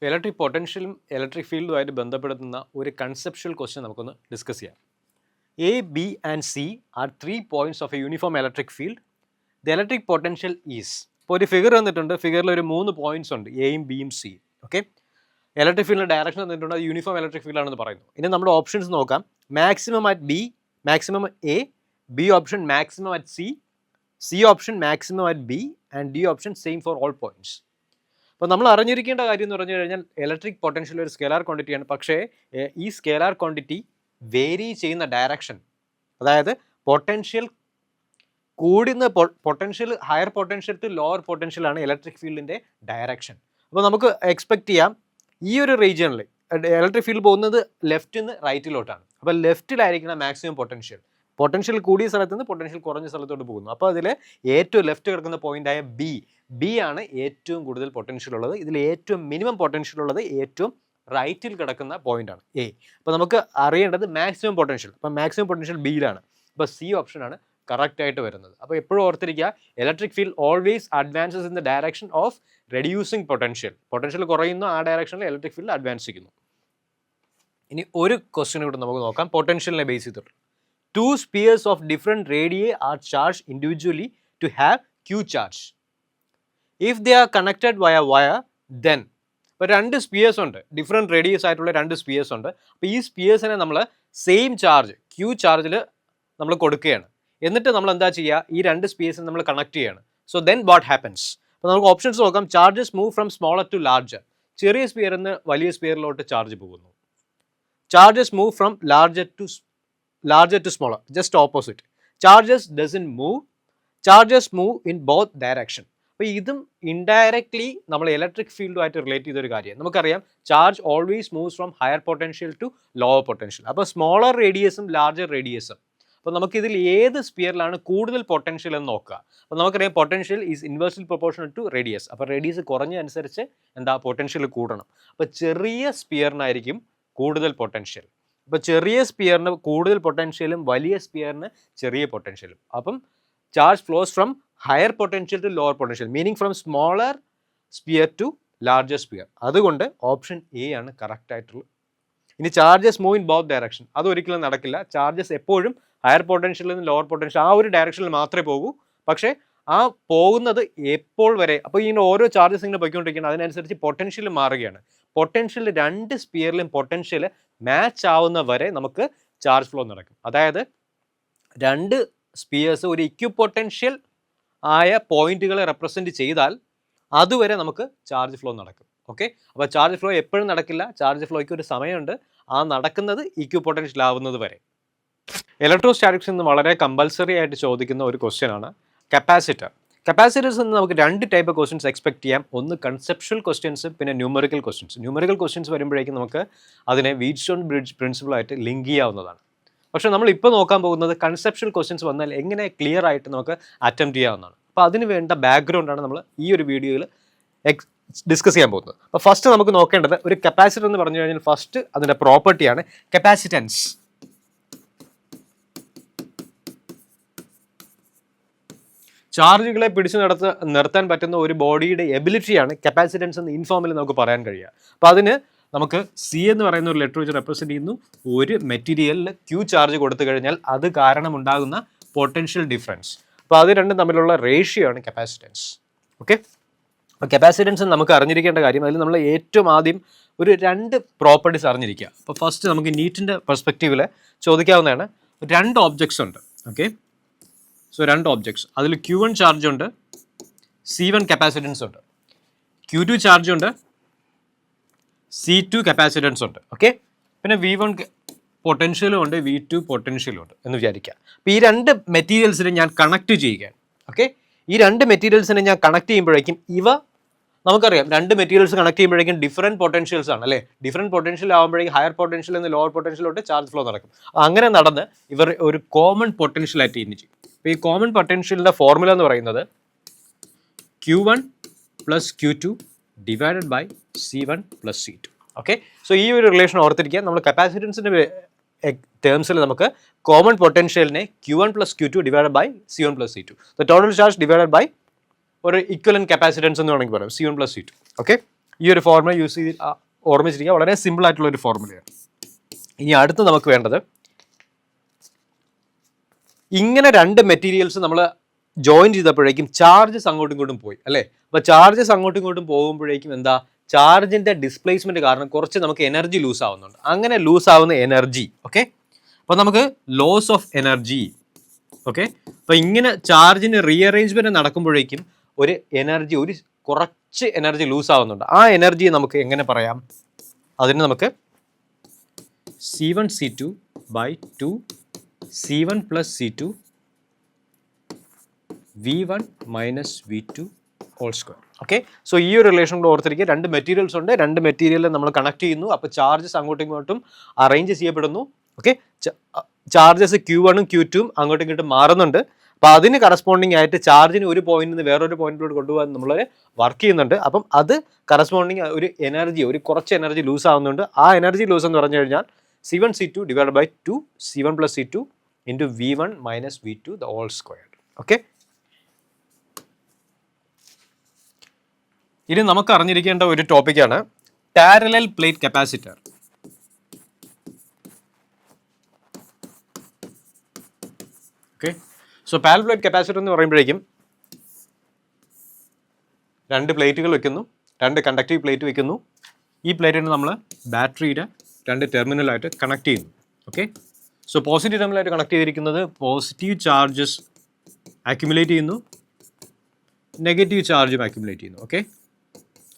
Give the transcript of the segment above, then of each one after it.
Electric പൊട്ടൻഷ്യലും electric ഫീൽഡുമായിട്ട് ബന്ധപ്പെടുത്തുന്ന ഒരു കൺസെപ്ഷ്യൽ ക്വസ്റ്റ്യൻ നമുക്കൊന്ന് ഡിസ്കസ് ചെയ്യാം. A, B and C are 3 points of a uniform electric field. The electric potential is. ഇപ്പോൾ ഒരു ഫിഗർ തന്നിട്ടുണ്ട്. ഫിഗറിൽ ഒരു 3 പോയിന്റ്സ് ഉണ്ട്, എയും ബിയും സിയും. ഓക്കെ, ഇലക്ട്രിക് ഫീൽഡിൻ്റെ ഡയറക്ഷൻ തന്നിട്ടുണ്ട്, അത് യൂണിഫോം ഇലക്ട്രിക് ഫീൽഡ് ആണെന്ന് പറയുന്നു. ഇനി നമ്മുടെ ഓപ്ഷൻസ് നോക്കാം. Maximum at B, maximum A, B option maximum at C, C option maximum at B and D option same for all points. അപ്പോൾ നമ്മൾ അറിഞ്ഞിരിക്കേണ്ട കാര്യം എന്ന് പറഞ്ഞു കഴിഞ്ഞാൽ ഇലക്ട്രിക് പൊട്ടൻഷ്യൽ ഒരു സ്കെലാർ ക്വാണ്ടിറ്റിയാണ്. പക്ഷേ ഈ സ്കെലാർ ക്വാണ്ടിറ്റി വേരി ചെയ്യുന്ന ഡയറക്ഷൻ, അതായത് പൊട്ടൻഷ്യൽ കൂടുന്ന potential higher potential to lower പൊട്ടൻഷ്യലാണ് ഇലക്ട്രിക് ഫീൽഡിൻ്റെ ഡയറക്ഷൻ. അപ്പോൾ നമുക്ക് എക്സ്പെക്ട് ചെയ്യാം ഈ ഒരു റീജിയണിൽ ഇലക്ട്രിക് ഫീൽഡ് പോകുന്നത് ലെഫ്റ്റിൽ നിന്ന് റൈറ്റിലോട്ടാണ്. അപ്പോൾ ലെഫ്റ്റിലായിരിക്കണം മാക്സിമം പൊട്ടൻഷ്യൽ കൂടിയ സ്ഥലത്ത് നിന്ന് പൊട്ടൻഷ്യൽ കുറഞ്ഞ സ്ഥലത്തോട്ട് പോകുന്നു. അപ്പോൾ അതിൽ ഏറ്റവും ലെഫ്റ്റ് കിടക്കുന്ന പോയിന്റായ ബി ആണ് ഏറ്റവും കൂടുതൽ പൊട്ടൻഷ്യൽ ഉള്ളത്. ഇതിൽ ഏറ്റവും മിനിമം പൊട്ടൻഷ്യൽ ഉള്ളത് ഏറ്റവും റൈറ്റിൽ കിടക്കുന്ന പോയിന്റാണ് എ. അപ്പോൾ നമുക്ക് അറിയേണ്ടത് മാക്സിമം പൊട്ടൻഷ്യൽ. അപ്പോൾ മാക്സിമം പൊട്ടൻഷ്യൽ ബിയിലാണ്. അപ്പോൾ സി ഓപ്ഷനാണ് കറക്റ്റ് ആയിട്ട് വരുന്നത്. അപ്പോൾ എപ്പോഴും ഓർത്തിരിക്കുക, electric field always advances in the direction of reducing potential കുറയുന്നു, ആ ഡയറക്ഷനിൽ ഇലക്ട്രിക് ഫീൽഡ് അഡ്വാൻസ് ചെയ്യുന്നു. ഇനി ഒരു ക്വസ്റ്റ്യൻ കൂടെ നമുക്ക് നോക്കാം, പൊട്ടൻഷ്യലിനെ ബേസ് ചെയ്തിട്ട്. 2 spheres of different radii are charged individually to have Q charge. If they are connected via wire, then ഇപ്പോൾ 2 സ്പിയേഴ്സ് ഉണ്ട്, ഡിഫറെൻറ്റ് റേഡിയസ് ആയിട്ടുള്ള 2 സ്പിയേഴ്സ് ഉണ്ട്. അപ്പോൾ ഈ സ്പിയേഴ്സിനെ നമ്മൾ സെയിം ചാർജ് Q ചാർജിൽ നമ്മൾ കൊടുക്കുകയാണ്. എന്നിട്ട് നമ്മൾ എന്താ ചെയ്യുക, ഈ 2 സ്പിയേഴ്സിനെ നമ്മൾ കണക്ട് ചെയ്യുകയാണ്. So then what happens? അപ്പോൾ നമുക്ക് ഓപ്ഷൻസ് നോക്കാം. Charges move from smaller to larger. ചെറിയ സ്പിയറിൽ നിന്ന് വലിയ സ്പിയറിലോട്ട് ചാർജ് പോകുന്നു. Charges move from larger to smaller, just opposite. Charges doesn't move, charges move in both direction. അപ്പോൾ ഇതും ഇൻഡയറക്ട്ലി നമ്മൾ ഇലക്ട്രിക് ഫീൽഡുമായിട്ട് റിലേറ്റ് ചെയ്തൊരു കാര്യം. നമുക്കറിയാം charge always moves from higher potential to lower potential. അപ്പോൾ സ്മോളർ റേഡിയസും ലാർജർ റേഡിയസും, അപ്പോൾ നമുക്കിതിൽ ഏത് സ്പിയറിലാണ് കൂടുതൽ പൊട്ടൻഷ്യൽ എന്ന് നോക്കുക. അപ്പോൾ നമുക്കറിയാം potential is inversely proportional to radius. അപ്പോൾ റേഡിയസ് കുറഞ്ഞ അനുസരിച്ച് പൊട്ടൻഷ്യൽ കൂടണം. അപ്പോൾ ചെറിയ സ്പിയറിനായിരിക്കും കൂടുതൽ പൊട്ടൻഷ്യൽ. ഇപ്പോൾ ചെറിയ സ്പിയറിന് കൂടുതൽ പൊട്ടൻഷ്യലും വലിയ സ്പിയറിന് ചെറിയ പൊട്ടൻഷ്യലും. അപ്പം charge flows from higher potential to lower potential, meaning from smaller sphere to larger sphere. അതുകൊണ്ട് ഓപ്ഷൻ എ ആണ് കറക്റ്റ് ആയിട്ടുള്ളത്. ഇനി charges move in both direction, അതൊരിക്കലും നടക്കില്ല. ചാർജസ് എപ്പോഴും ഹയർ പൊട്ടൻഷ്യലിൽ നിന്ന് ലോവർ പൊട്ടൻഷ്യൽ ആ ഒരു ഡയറക്ഷനിൽ മാത്രമേ പോകൂ. പക്ഷേ ആ പോകുന്നത് എപ്പോൾ വരെ, അപ്പോൾ ഇങ്ങനെ ഓരോ ചാർജസ് ഇങ്ങനെ പോയിക്കൊണ്ടിരിക്കുകയാണ്, അതിനനുസരിച്ച് പൊട്ടൻഷ്യൽ മാറുകയാണ്. പൊട്ടൻഷ്യൽ 2 സ്പിയറിലും പൊട്ടൻഷ്യൽ മാച്ച് ആവുന്ന വരെ നമുക്ക് ചാർജ് ഫ്ലോ നടക്കും. അതായത് 2 സ്പിയേഴ്സ് ഒരു ഇക്വിപൊട്ടൻഷ്യൽ ആയ പോയിന്റുകളെ റെപ്രസെൻറ്റ് ചെയ്താൽ അതുവരെ നമുക്ക് ചാർജ് ഫ്ലോ നടക്കും. ഓക്കെ, അപ്പോൾ ചാർജ് ഫ്ലോ എപ്പോഴും നടക്കില്ല. ചാർജ് ഫ്ലോയ്ക്ക് ഒരു സമയമുണ്ട്, ആ നടക്കുന്നത് ഇക്വിപൊട്ടൻഷ്യൽ ആവുന്നത് വരെ. ഇലക്ട്രോസ്റ്റാറ്റിക്സ് നിന്ന് വളരെ കമ്പൽസറി ആയിട്ട് ചോദിക്കുന്ന ഒരു ക്വസ്റ്റ്യൻ ആണ് കപ്പാസിറ്റർ. കപ്പാസിറ്റേഴ്സ് നിന്ന് നമുക്ക് 2 ടൈപ്പ് ക്വസ്റ്റ്യൻസ് എക്സ്പെക്ട് ചെയ്യാം. ഒന്ന് കൺസെപ്ച്വൽ ക്വസ്റ്റ്യൻസ്, പിന്നെ ന്യൂമറിക്കൽ ക്വസ്റ്റ്യൻസ്. ന്യൂമറിക്കൽ ക്വസ്റ്റ്യൻസ് വരുമ്പോഴേക്കും നമുക്ക് അതിനെ വീറ്റ്സ്റ്റോൺ ബ്രിഡ്ജ് പ്രിൻസിപ്പിളായിട്ട് ലിങ്ക് ചെയ്യാവുന്നതാണ്. പക്ഷേ നമ്മളിപ്പോൾ നോക്കാൻ പോകുന്നത് കൺസെപ്ച്വൽ ക്വസ്റ്റ്യൻസ് വന്നാൽ എങ്ങനെ ക്ലിയർ ആയിട്ട് നമുക്ക് അറ്റംപ്റ്റ് ചെയ്യാവുന്നതാണ്. അപ്പോൾ അതിന് വേണ്ട ബാക്ക്ഗ്രൗണ്ടാണ് നമ്മൾ ഈ ഒരു വീഡിയോയിൽ ഡിസ്കസ് ചെയ്യാൻ പോകുന്നത്. അപ്പോൾ ഫസ്റ്റ് നമുക്ക് നോക്കേണ്ടത് ഒരു കപ്പാസിറ്റർ എന്ന് പറഞ്ഞു കഴിഞ്ഞാൽ ഫസ്റ്റ് അതിൻ്റെ പ്രോപ്പർട്ടിയാണ് കപ്പാസിറ്റൻസ്. ചാർജുകളെ പിടിച്ചു നിർത്താൻ പറ്റുന്ന ഒരു ബോഡിയുടെ എബിലിറ്റിയാണ് കപ്പാസിറ്റൻസ് എന്ന് ഇൻഫോമിൽ നമുക്ക് പറയാൻ കഴിയുക. അപ്പോൾ അതിന് നമുക്ക് സി എന്ന് പറയുന്ന ഒരു ലെറ്റർ വെച്ച് റെപ്രസെൻറ്റ് ചെയ്യുന്നു. ഒരു മെറ്റീരിയലിൽ ക്യൂ ചാർജ് കൊടുത്തു കഴിഞ്ഞാൽ അത് കാരണമുണ്ടാകുന്ന പൊട്ടൻഷ്യൽ ഡിഫറൻസ്. അപ്പോൾ അത് രണ്ടും തമ്മിലുള്ള റേഷ്യോ ആണ് കപ്പാസിറ്റൻസ്. ഓക്കെ, അപ്പോൾ കപ്പാസിറ്റൻസ് നമുക്ക് അറിഞ്ഞിരിക്കേണ്ട കാര്യം, അതിൽ നമ്മൾ ഏറ്റവും ആദ്യം ഒരു 2 പ്രോപ്പർട്ടീസ് അറിഞ്ഞിരിക്കുക. അപ്പോൾ ഫസ്റ്റ് നമുക്ക് നീറ്റിൻ്റെ പെർസ്പെക്റ്റീവിൽ ചോദിക്കാവുന്നതാണ്. 2 ഓബ്ജക്ട്സ് ഉണ്ട്. ഓക്കെ, സോ 2 ഓബ്ജക്ട്സ്, അതിൽ Q1 ചാർജ് ഉണ്ട്, C1 കപ്പാസിറ്റൻസ് ഉണ്ട്. Q2 ചാർജ് ഉണ്ട്, C2 കപ്പാസിറ്റൻസ് ഉണ്ട്. ഓക്കെ, പിന്നെ V1 പൊട്ടൻഷ്യലും ഉണ്ട്, V2 പൊട്ടൻഷ്യലും ഉണ്ട് എന്ന് വിചാരിക്കുക. അപ്പോൾ ഈ 2 മെറ്റീരിയൽസിനെ ഞാൻ കണക്ട് ചെയ്യുകയാണ്. ഓക്കെ, ഈ 2 മെറ്റീരിയൽസിനെ ഞാൻ കണക്ട് ചെയ്യുമ്പോഴേക്കും ഇവ നമുക്കറിയാം 2 മെറ്റീരിയൽസ് കണക്ട് ചെയ്യുമ്പോഴേക്കും ഡിഫറെൻറ്റ് പൊട്ടൻഷ്യൽസ് ആണ് അല്ലേ. ഡിഫറെൻറ്റ് പൊട്ടൻഷ്യൽ ആകുമ്പോഴേക്കും ഹയർ പൊട്ടൻഷ്യൽ നിന്ന് ലോവർ പൊട്ടൻഷ്യലോട്ട് ചാർജ് ഫ്ലോ നടക്കും. അങ്ങനെ നടന്ന് ഇവർ ഒരു കോമൺ പൊട്ടൻഷ്യലായിട്ട് ഇനി ചെയ്യും. അപ്പോൾ ഈ കോമൺ പൊട്ടൻഷ്യലിൻ്റെ ഫോർമുല എന്ന് പറയുന്നത് Q1 + Q2 divided by C1 + C2. Okay, so ഈ ഒരു റിലേഷൻ ഓർത്തിരിക്കുക. നമ്മൾ കപ്പാസിറ്റൻസിൻ്റെ ടേംസിൽ നമുക്ക് കോമൺ പൊട്ടൻഷ്യലിനെ Q1 + Q2 divided by C1 + C2, the total charge divided by ഒരു ഇക്വലന്റ് കപ്പാസിറ്റൻസ് എന്ന് വേണമെങ്കിൽ പറയാം, C1 + C2. ഓക്കെ, ഈ ഒരു ഫോർമുല യൂസ് ചെയ്ത് ഓർമ്മിച്ചിരിക്കുക. വളരെ സിമ്പിൾ ആയിട്ടുള്ള ഒരു ഫോർമുലയാണ്. ഇനി അടുത്ത് നമുക്ക് വേണ്ടത്, ഇങ്ങനെ രണ്ട് മെറ്റീരിയൽസ് നമ്മൾ ജോയിൻ ചെയ്തപ്പോഴേക്കും ചാർജസ് അങ്ങോട്ടും ഇങ്ങോട്ടും പോയി അല്ലേ. അപ്പോൾ ചാർജസ് അങ്ങോട്ടും ഇങ്ങോട്ടും പോകുമ്പോഴേക്കും എന്താ, ചാർജിൻ്റെ ഡിസ്പ്ലേസ്മെൻറ്റ് കാരണം കുറച്ച് നമുക്ക് എനർജി ലൂസ് ആവുന്നുണ്ട്. അങ്ങനെ ലൂസ് ആവുന്ന എനർജി, ഓക്കെ, അപ്പോൾ നമുക്ക് ലോസ് ഓഫ് എനർജി, ഓക്കെ. അപ്പോൾ ഇങ്ങനെ ചാർജിന് റീഅറേഞ്ച്മെൻറ്റ് നടക്കുമ്പോഴേക്കും ഒരു എനർജി, ഒരു കുറച്ച് എനർജി ലൂസ് ആവുന്നുണ്ട്. ആ എനർജിയെ നമുക്ക് എങ്ങനെ പറയാം, അതിന് നമുക്ക് C1C2/2 C1 plus C2 V1 minus V2 whole square. Okay, so ഈ ഒരു റിലേഷൻ കൊണ്ട് ഓർത്തിരിക്കുക. രണ്ട് മെറ്റീരിയൽസ് ഉണ്ട്, രണ്ട് മെറ്റീരിയലിൽ നമ്മൾ കണക്ട് ചെയ്യുന്നു. അപ്പോൾ ചാർജസ് അങ്ങോട്ടും ഇങ്ങോട്ടും അറേഞ്ച് ചെയ്യപ്പെടുന്നു. ഓക്കെ, ചാർജസ് Q1ഉം Q2ഉം അങ്ങോട്ടും ഇങ്ങോട്ടും മാറുന്നുണ്ട്. അപ്പോൾ അതിന് കറസ്പോണ്ടിങ് ആയിട്ട് ചാർജിന് ഒരു പോയിന്റിൽ നിന്ന് വേറൊരു പോയിന്റിലോട്ട് കൊണ്ടുപോകാൻ നമ്മൾ വർക്ക് ചെയ്യുന്നുണ്ട്. അപ്പം അത് കറസ്പോണ്ടിങ് ഒരു എനർജി, ഒരു കുറച്ച് എനർജി ലൂസ് ആവുന്നുണ്ട്. ആ എനർജി ലൂസ് എന്ന് പറഞ്ഞു കഴിഞ്ഞാൽ C1C2 divided by 2 C1 plus C2 into V1 minus V2 the whole square. Okay, ഇനി നമുക്ക് അറിഞ്ഞിരിക്കേണ്ട ഒരു ടോപ്പിക്കാണ് parallel plate capacitor. Okay, so parallel plate capacitor എന്ന് പറയുമ്പോഴേക്കും രണ്ട് പ്ലേറ്റുകൾ വെക്കുന്നു, രണ്ട് കണ്ടക്റ്റീവ് പ്ലേറ്റ് വെക്കുന്നു. ഈ പ്ലേറ്റിന് നമ്മൾ ബാറ്ററിയുടെ രണ്ട് ടെർമിനലായിട്ട് കണക്ട് ചെയ്യുന്നു. ഓക്കെ, സോ പോസിറ്റീവ് ടെർമിനലായിട്ട് കണക്ട് ചെയ്തിരിക്കുന്നത് പോസിറ്റീവ് ചാർജസ് അക്യുമുലേറ്റ് ചെയ്യുന്നു, നെഗറ്റീവ് ചാർജും അക്യുമുലേറ്റ് ചെയ്യുന്നു. ഓക്കെ,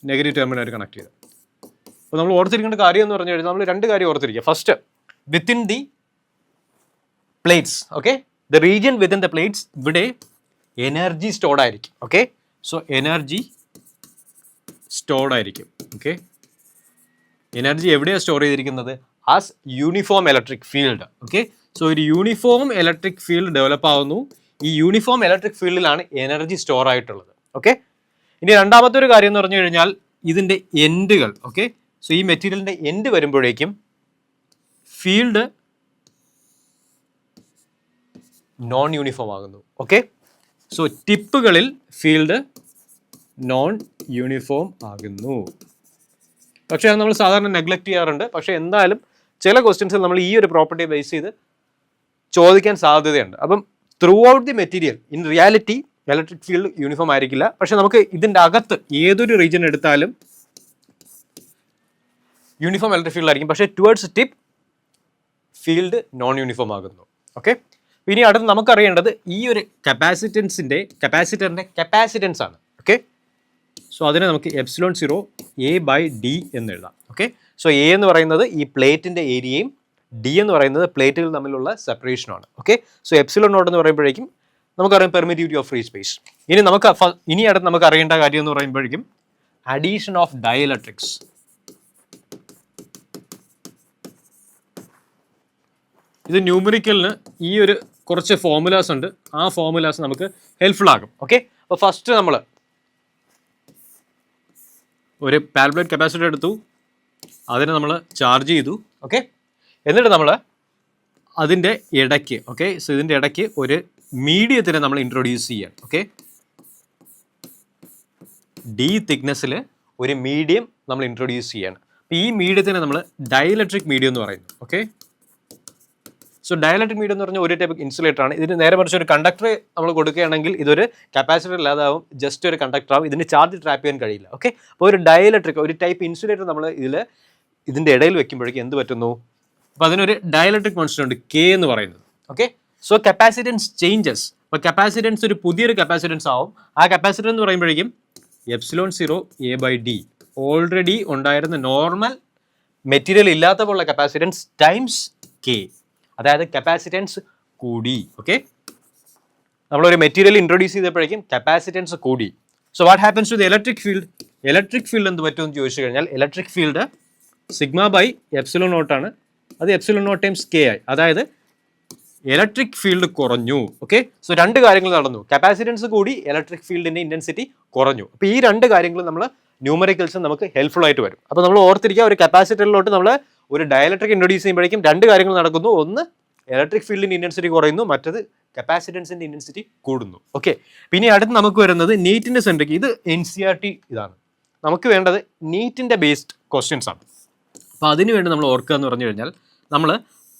നെഗറ്റീവ് ടെർമിനലായിട്ട് കണക്ട് ചെയ്ത്. അപ്പോൾ നമ്മൾ ഓർത്തിരിക്കേണ്ട കാര്യം എന്ന് പറഞ്ഞു കഴിഞ്ഞാൽ നമ്മൾ രണ്ട് കാര്യം ഓർത്തിരിക്കുക. First, within the plates, okay, the region within the plates, ഇവിടെ എനർജി സ്റ്റോർഡ് ആയിരിക്കും. ഓക്കെ, സോ എനർജി സ്റ്റോർഡ് ആയിരിക്കും. ഓക്കെ, എനർജി എവിടെയാണ് സ്റ്റോർ ചെയ്തിരിക്കുന്നത്, as uniform electric field. Okay, so ഒരു യൂണിഫോം ഇലക്ട്രിക് ഫീൽഡ് ഡെവലപ്പ് ആവുന്നു. ഈ യൂണിഫോം ഇലക്ട്രിക് ഫീൽഡിലാണ് energy store ആയിട്ടുള്ളത്. ഓക്കെ, ഇനി രണ്ടാമത്തെ ഒരു കാര്യം എന്ന് പറഞ്ഞു കഴിഞ്ഞാൽ ഇതിൻ്റെ എൻഡുകൾ. ഓക്കെ, സോ ഈ മെറ്റീരിയലിൻ്റെ എൻഡ് വരുമ്പോഴേക്കും ഫീൽഡ് നോൺ യൂണിഫോം ആകുന്നു. ഓക്കെ, സോ ടിപ്പുകളിൽ ഫീൽഡ് നോൺ യൂണിഫോം ആകുന്നു. പക്ഷേ അത് നമ്മൾ സാധാരണ നെഗ്ലക്ട് ചെയ്യാറുണ്ട്. പക്ഷേ എന്തായാലും ചില ക്വസ്റ്റ്യൻസിൽ നമ്മൾ ഈ ഒരു പ്രോപ്പർട്ടി ബേസ് ചെയ്ത് ചോദിക്കാൻ സാധ്യതയുണ്ട്. അപ്പം through out the material in reality electric field uniform ആയിരിക്കില്ല. പക്ഷെ നമുക്ക് ഇതിൻ്റെ അകത്ത് ഏതൊരു റീജിയൻ എടുത്താലും യൂണിഫോം ഇലക്ട്രിക് ഫീൽഡ് ആയിരിക്കും. പക്ഷേ towards tip field non uniform ആകുന്നു. ഓക്കെ, ഇനി അടുത്ത് നമുക്കറിയേണ്ടത് ഈ ഒരു കപ്പാസിറ്ററിൻ്റെ കപ്പാസിറ്റൻസ് ആണ്. ഓക്കെ, സോ അതിനെ നമുക്ക് ε0 A/d എന്ന് എഴുതാം. ഓക്കെ, സോ എ എന്ന് പറയുന്നത് ഈ പ്ലേറ്റിൻ്റെ ഏരിയയും ഡി എന്ന് പറയുന്നത് പ്ലേറ്റുകൾ തമ്മിലുള്ള സെപ്പറേഷനാണ്. ഓക്കെ, സോ ε0 എന്ന് പറയുമ്പോഴേക്കും നമുക്കറിയാം പെർമിറ്റിവിറ്റി ഓഫ് ഫ്രീ സ്പേസ്. ഇനി അടുത്ത് നമുക്ക് അറിയേണ്ട കാര്യം എന്ന് പറയുമ്പോഴേക്കും അഡീഷൻ ഓഫ് ഡൈഇലക്ട്രിക്സ്. ഇത് ന്യൂമറിക്കലിന് ഈ ഒരു കുറച്ച് ഫോർമുലാസ് ഉണ്ട്. ആ ഫോർമുലാസ് നമുക്ക് ഹെൽപ്ഫുൾ ആകും. ഓക്കെ, അപ്പോൾ ഫസ്റ്റ് നമ്മൾ ഒരു പാരലൽ പ്ലേറ്റ് കപ്പാസിറ്റർ എടുത്തു, അതിനെ നമ്മൾ ചാർജ് ചെയ്തു. ഓക്കെ, എന്നിട്ട് നമ്മൾ അതിൻ്റെ ഇടയ്ക്ക്, ഓക്കെ, സോ ഇതിൻ്റെ ഇടയ്ക്ക് ഒരു മീഡിയത്തിനെ നമ്മൾ ഇൻട്രൊഡ്യൂസ് ചെയ്യാം. ഓക്കെ, ഡി തിക്നെസ്സിൽ ഒരു മീഡിയം നമ്മൾ ഇൻട്രൊഡ്യൂസ് ചെയ്യാണ്. അപ്പോൾ ഈ മീഡിയത്തിനെ നമ്മൾ ഡൈഇലക്ട്രിക് മീഡിയം എന്ന് പറയുന്നു. ഓക്കെ, സോ ഡൈഇലക്ട്രിക് മീഡിയം എന്ന് പറഞ്ഞാൽ ഒരു ടൈപ്പ് ഇൻസുലേറ്റർ ആണ്. ഇതിന് നേരെ മറിച്ച് ഒരു കണ്ടക്ടർ നമ്മൾ കൊടുക്കുകയാണെങ്കിൽ ഇതൊരു കപ്പാസിറ്റർ ഇല്ലാതാവും, ജസ്റ്റ് ഒരു കണ്ടക്ടർ ആവും. ഇതിന് ചാർജ് ട്രാപ്പ് ചെയ്യാൻ കഴിയില്ല. ഓക്കെ, അപ്പോൾ ഒരു ഡൈഇലക്ട്രിക്, ഒരു ടൈപ്പ് ഇൻസുലേറ്റർ നമ്മൾ ഇതിൻ്റെ ഇടയിൽ വെക്കുമ്പോഴേക്കും എന്ത് പറ്റുന്നു, അപ്പോൾ അതിനൊരു ഡൈഇലക്ട്രിക് കോൺസ്റ്റന്റ് ഉണ്ട് K എന്ന് പറയുന്നത്. Okay, so capacitance changes. അപ്പോൾ കപ്പാസിറ്റൻസ് ഒരു പുതിയൊരു കപ്പാസിറ്റൻസ് ആവും. ആ കപ്പാസിറ്റർ എന്ന് പറയുമ്പോഴേക്കും ε0 A/d ഓൾറെഡി ഉണ്ടായിരുന്ന നോർമൽ മെറ്റീരിയൽ ഇല്ലാത്തപ്പോഴുള്ള കപ്പാസിറ്റൻസ് ടൈംസ് K, അതായത് കപ്പാസിറ്റൻസ് കൂടി. ഓക്കെ, നമ്മളൊരു മെറ്റീരിയൽ ഇൻട്രൊഡ്യൂസ് ചെയ്തപ്പോഴേക്കും കപ്പാസിറ്റൻസ് കൂടി. So what happens to the electric field? Electric field എന്ത് പറ്റുമെന്ന് ചോദിച്ചു കഴിഞ്ഞാൽ ഇലക്ട്രിക് ഫീൽഡ് σ/ε0 ആണ്. അത് ε0 ടൈംസ് K ആയി. അതായത് ഇലക്ട്രിക് ഫീൽഡ് കുറഞ്ഞു. ഓക്കെ, സോ രണ്ട് കാര്യങ്ങൾ നടന്നു. കപ്പാസിറ്റൻസ് കൂടി, ഇലക്ട്രിക് ഫീൽഡിൻ്റെ ഇൻറ്റൻസിറ്റി കുറഞ്ഞു. അപ്പോൾ ഈ രണ്ട് കാര്യങ്ങൾ നമ്മൾ ന്യൂമറിക്കൽസ് നമുക്ക് ഹെൽപ്ഫുൾ ആയിട്ട് വരും. അപ്പോൾ നമ്മൾ ഓർത്തിരിക്കുക, ഒരു കപ്പാസിറ്ററിലോട്ട് നമ്മൾ ഒരു ഡയലക്ട്രിക് ഇൻട്രൊഡ്യൂസ് ചെയ്യുമ്പോഴേക്കും രണ്ട് കാര്യങ്ങൾ നടക്കുന്നു. ഒന്ന് ഇലക്ട്രിക് ഫീൽഡിൻ്റെ ഇൻറ്റൻസിറ്റി കുറയുന്നു, മറ്റത് കപ്പാസിറ്റൻസിൻ്റെ ഇൻറ്റൻസിറ്റി കൂടുന്നു. ഓക്കെ, പിന്നെ അടുത്ത് നമുക്ക് വരുന്നത് നീറ്റ്നെസ് ഉണ്ടെങ്കിൽ ഇത് NCERT ഇതാണ്. നമുക്ക് വേണ്ടത് നീറ്റിൻ്റെ ബേസ്ഡ് ക്വസ്റ്റ്യൻസ് ആണ്. അപ്പോൾ അതിന് വേണ്ടി നമ്മൾ ഓർക്കുക എന്ന് പറഞ്ഞു കഴിഞ്ഞാൽ നമ്മൾ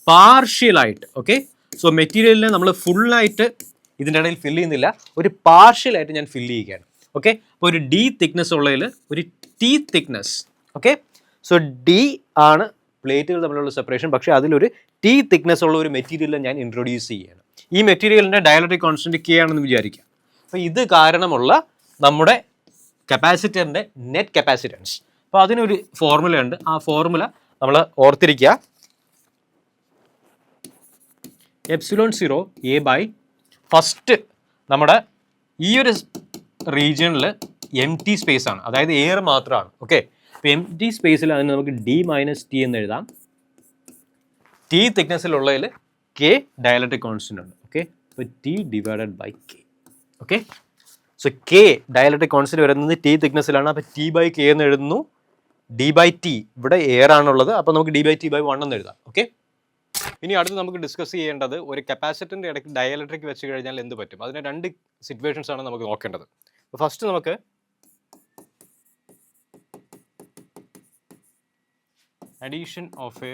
പാർഷ്യലായിട്ട്, ഓക്കെ, സോ മെറ്റീരിയലിനെ നമ്മൾ ഫുള്ളായിട്ട് ഇതിൻ്റെ ഇടയിൽ ഫില്ല് ചെയ്യുന്നില്ല, ഒരു പാർഷ്യലായിട്ട് ഞാൻ ഫില്ല് ചെയ്യുകയാണ്. ഓക്കെ, അപ്പോൾ ഒരു ഡി തിക്നെസ് ഉള്ളതിൽ ഒരു T thickness, okay, so D ആണ് പ്ലേറ്റുകൾ തമ്മിലുള്ള സെപ്പറേഷൻ, പക്ഷേ അതിലൊരു ടി തിക്നെസ് ഉള്ള ഒരു മെറ്റീരിയൽ ഞാൻ ഇൻട്രൊഡ്യൂസ് ചെയ്യുകയാണ്. ഈ മെറ്റീരിയലിൻ്റെ ഡയലക്ട്രിക് കോൺസ്റ്റൻറ്റ് കെ ആണെന്ന് വിചാരിക്കുക. അപ്പോൾ ഇത് കാരണമുള്ള നമ്മുടെ കപ്പാസിറ്ററിൻ്റെ നെറ്റ് കപ്പാസിറ്റൻസ്, അപ്പോൾ അതിനൊരു ഫോർമുല ഉണ്ട്. ആ ഫോർമുല നമ്മൾ ഓർത്തിരിക്കുക. ε0 A/, ഫസ്റ്റ് നമ്മുടെ ഈ ഒരു റീജിയണിൽ എം ടി സ്പേസ് ആണ്, അതായത് എയർ മാത്രമാണ്. ഓക്കെ, അപ്പോൾ എം ടി സ്പേസിൽ അതിന് നമുക്ക് D - T എന്ന് എഴുതാം. ടി തിക്നെസ്സിലുള്ളതിൽ K ഡയലക്ട്രിക് കോൺസ്റ്റൻ്റ് ഉണ്ട്. ഓക്കെ, അപ്പോൾ T/K. Okay, so K dielectric constant വരുന്നത് T തിക്നെസ്സിലാണ്. അപ്പോൾ T/K എന്ന് എഴുതുന്നു. D/T ഇവിടെ എയർ ആണുള്ളത്, അപ്പോൾ നമുക്ക് D/T/1 എന്ന് എഴുതാം. ഓക്കെ, ഇനി അടുത്ത് നമുക്ക് ഡിസ്കസ് ചെയ്യേണ്ടത് ഒരു കപ്പാസിറ്ററിൻ്റെ ഇടയ്ക്ക് ഡയലക്ട്രിക് വെച്ച് കഴിഞ്ഞാൽ എന്ത് പറ്റും. അതിന് രണ്ട് സിറ്റുവേഷൻസ് ആണ് നമുക്ക് നോക്കേണ്ടത്. ഫസ്റ്റ് നമുക്ക് അഡീഷൻ ഓഫ് എ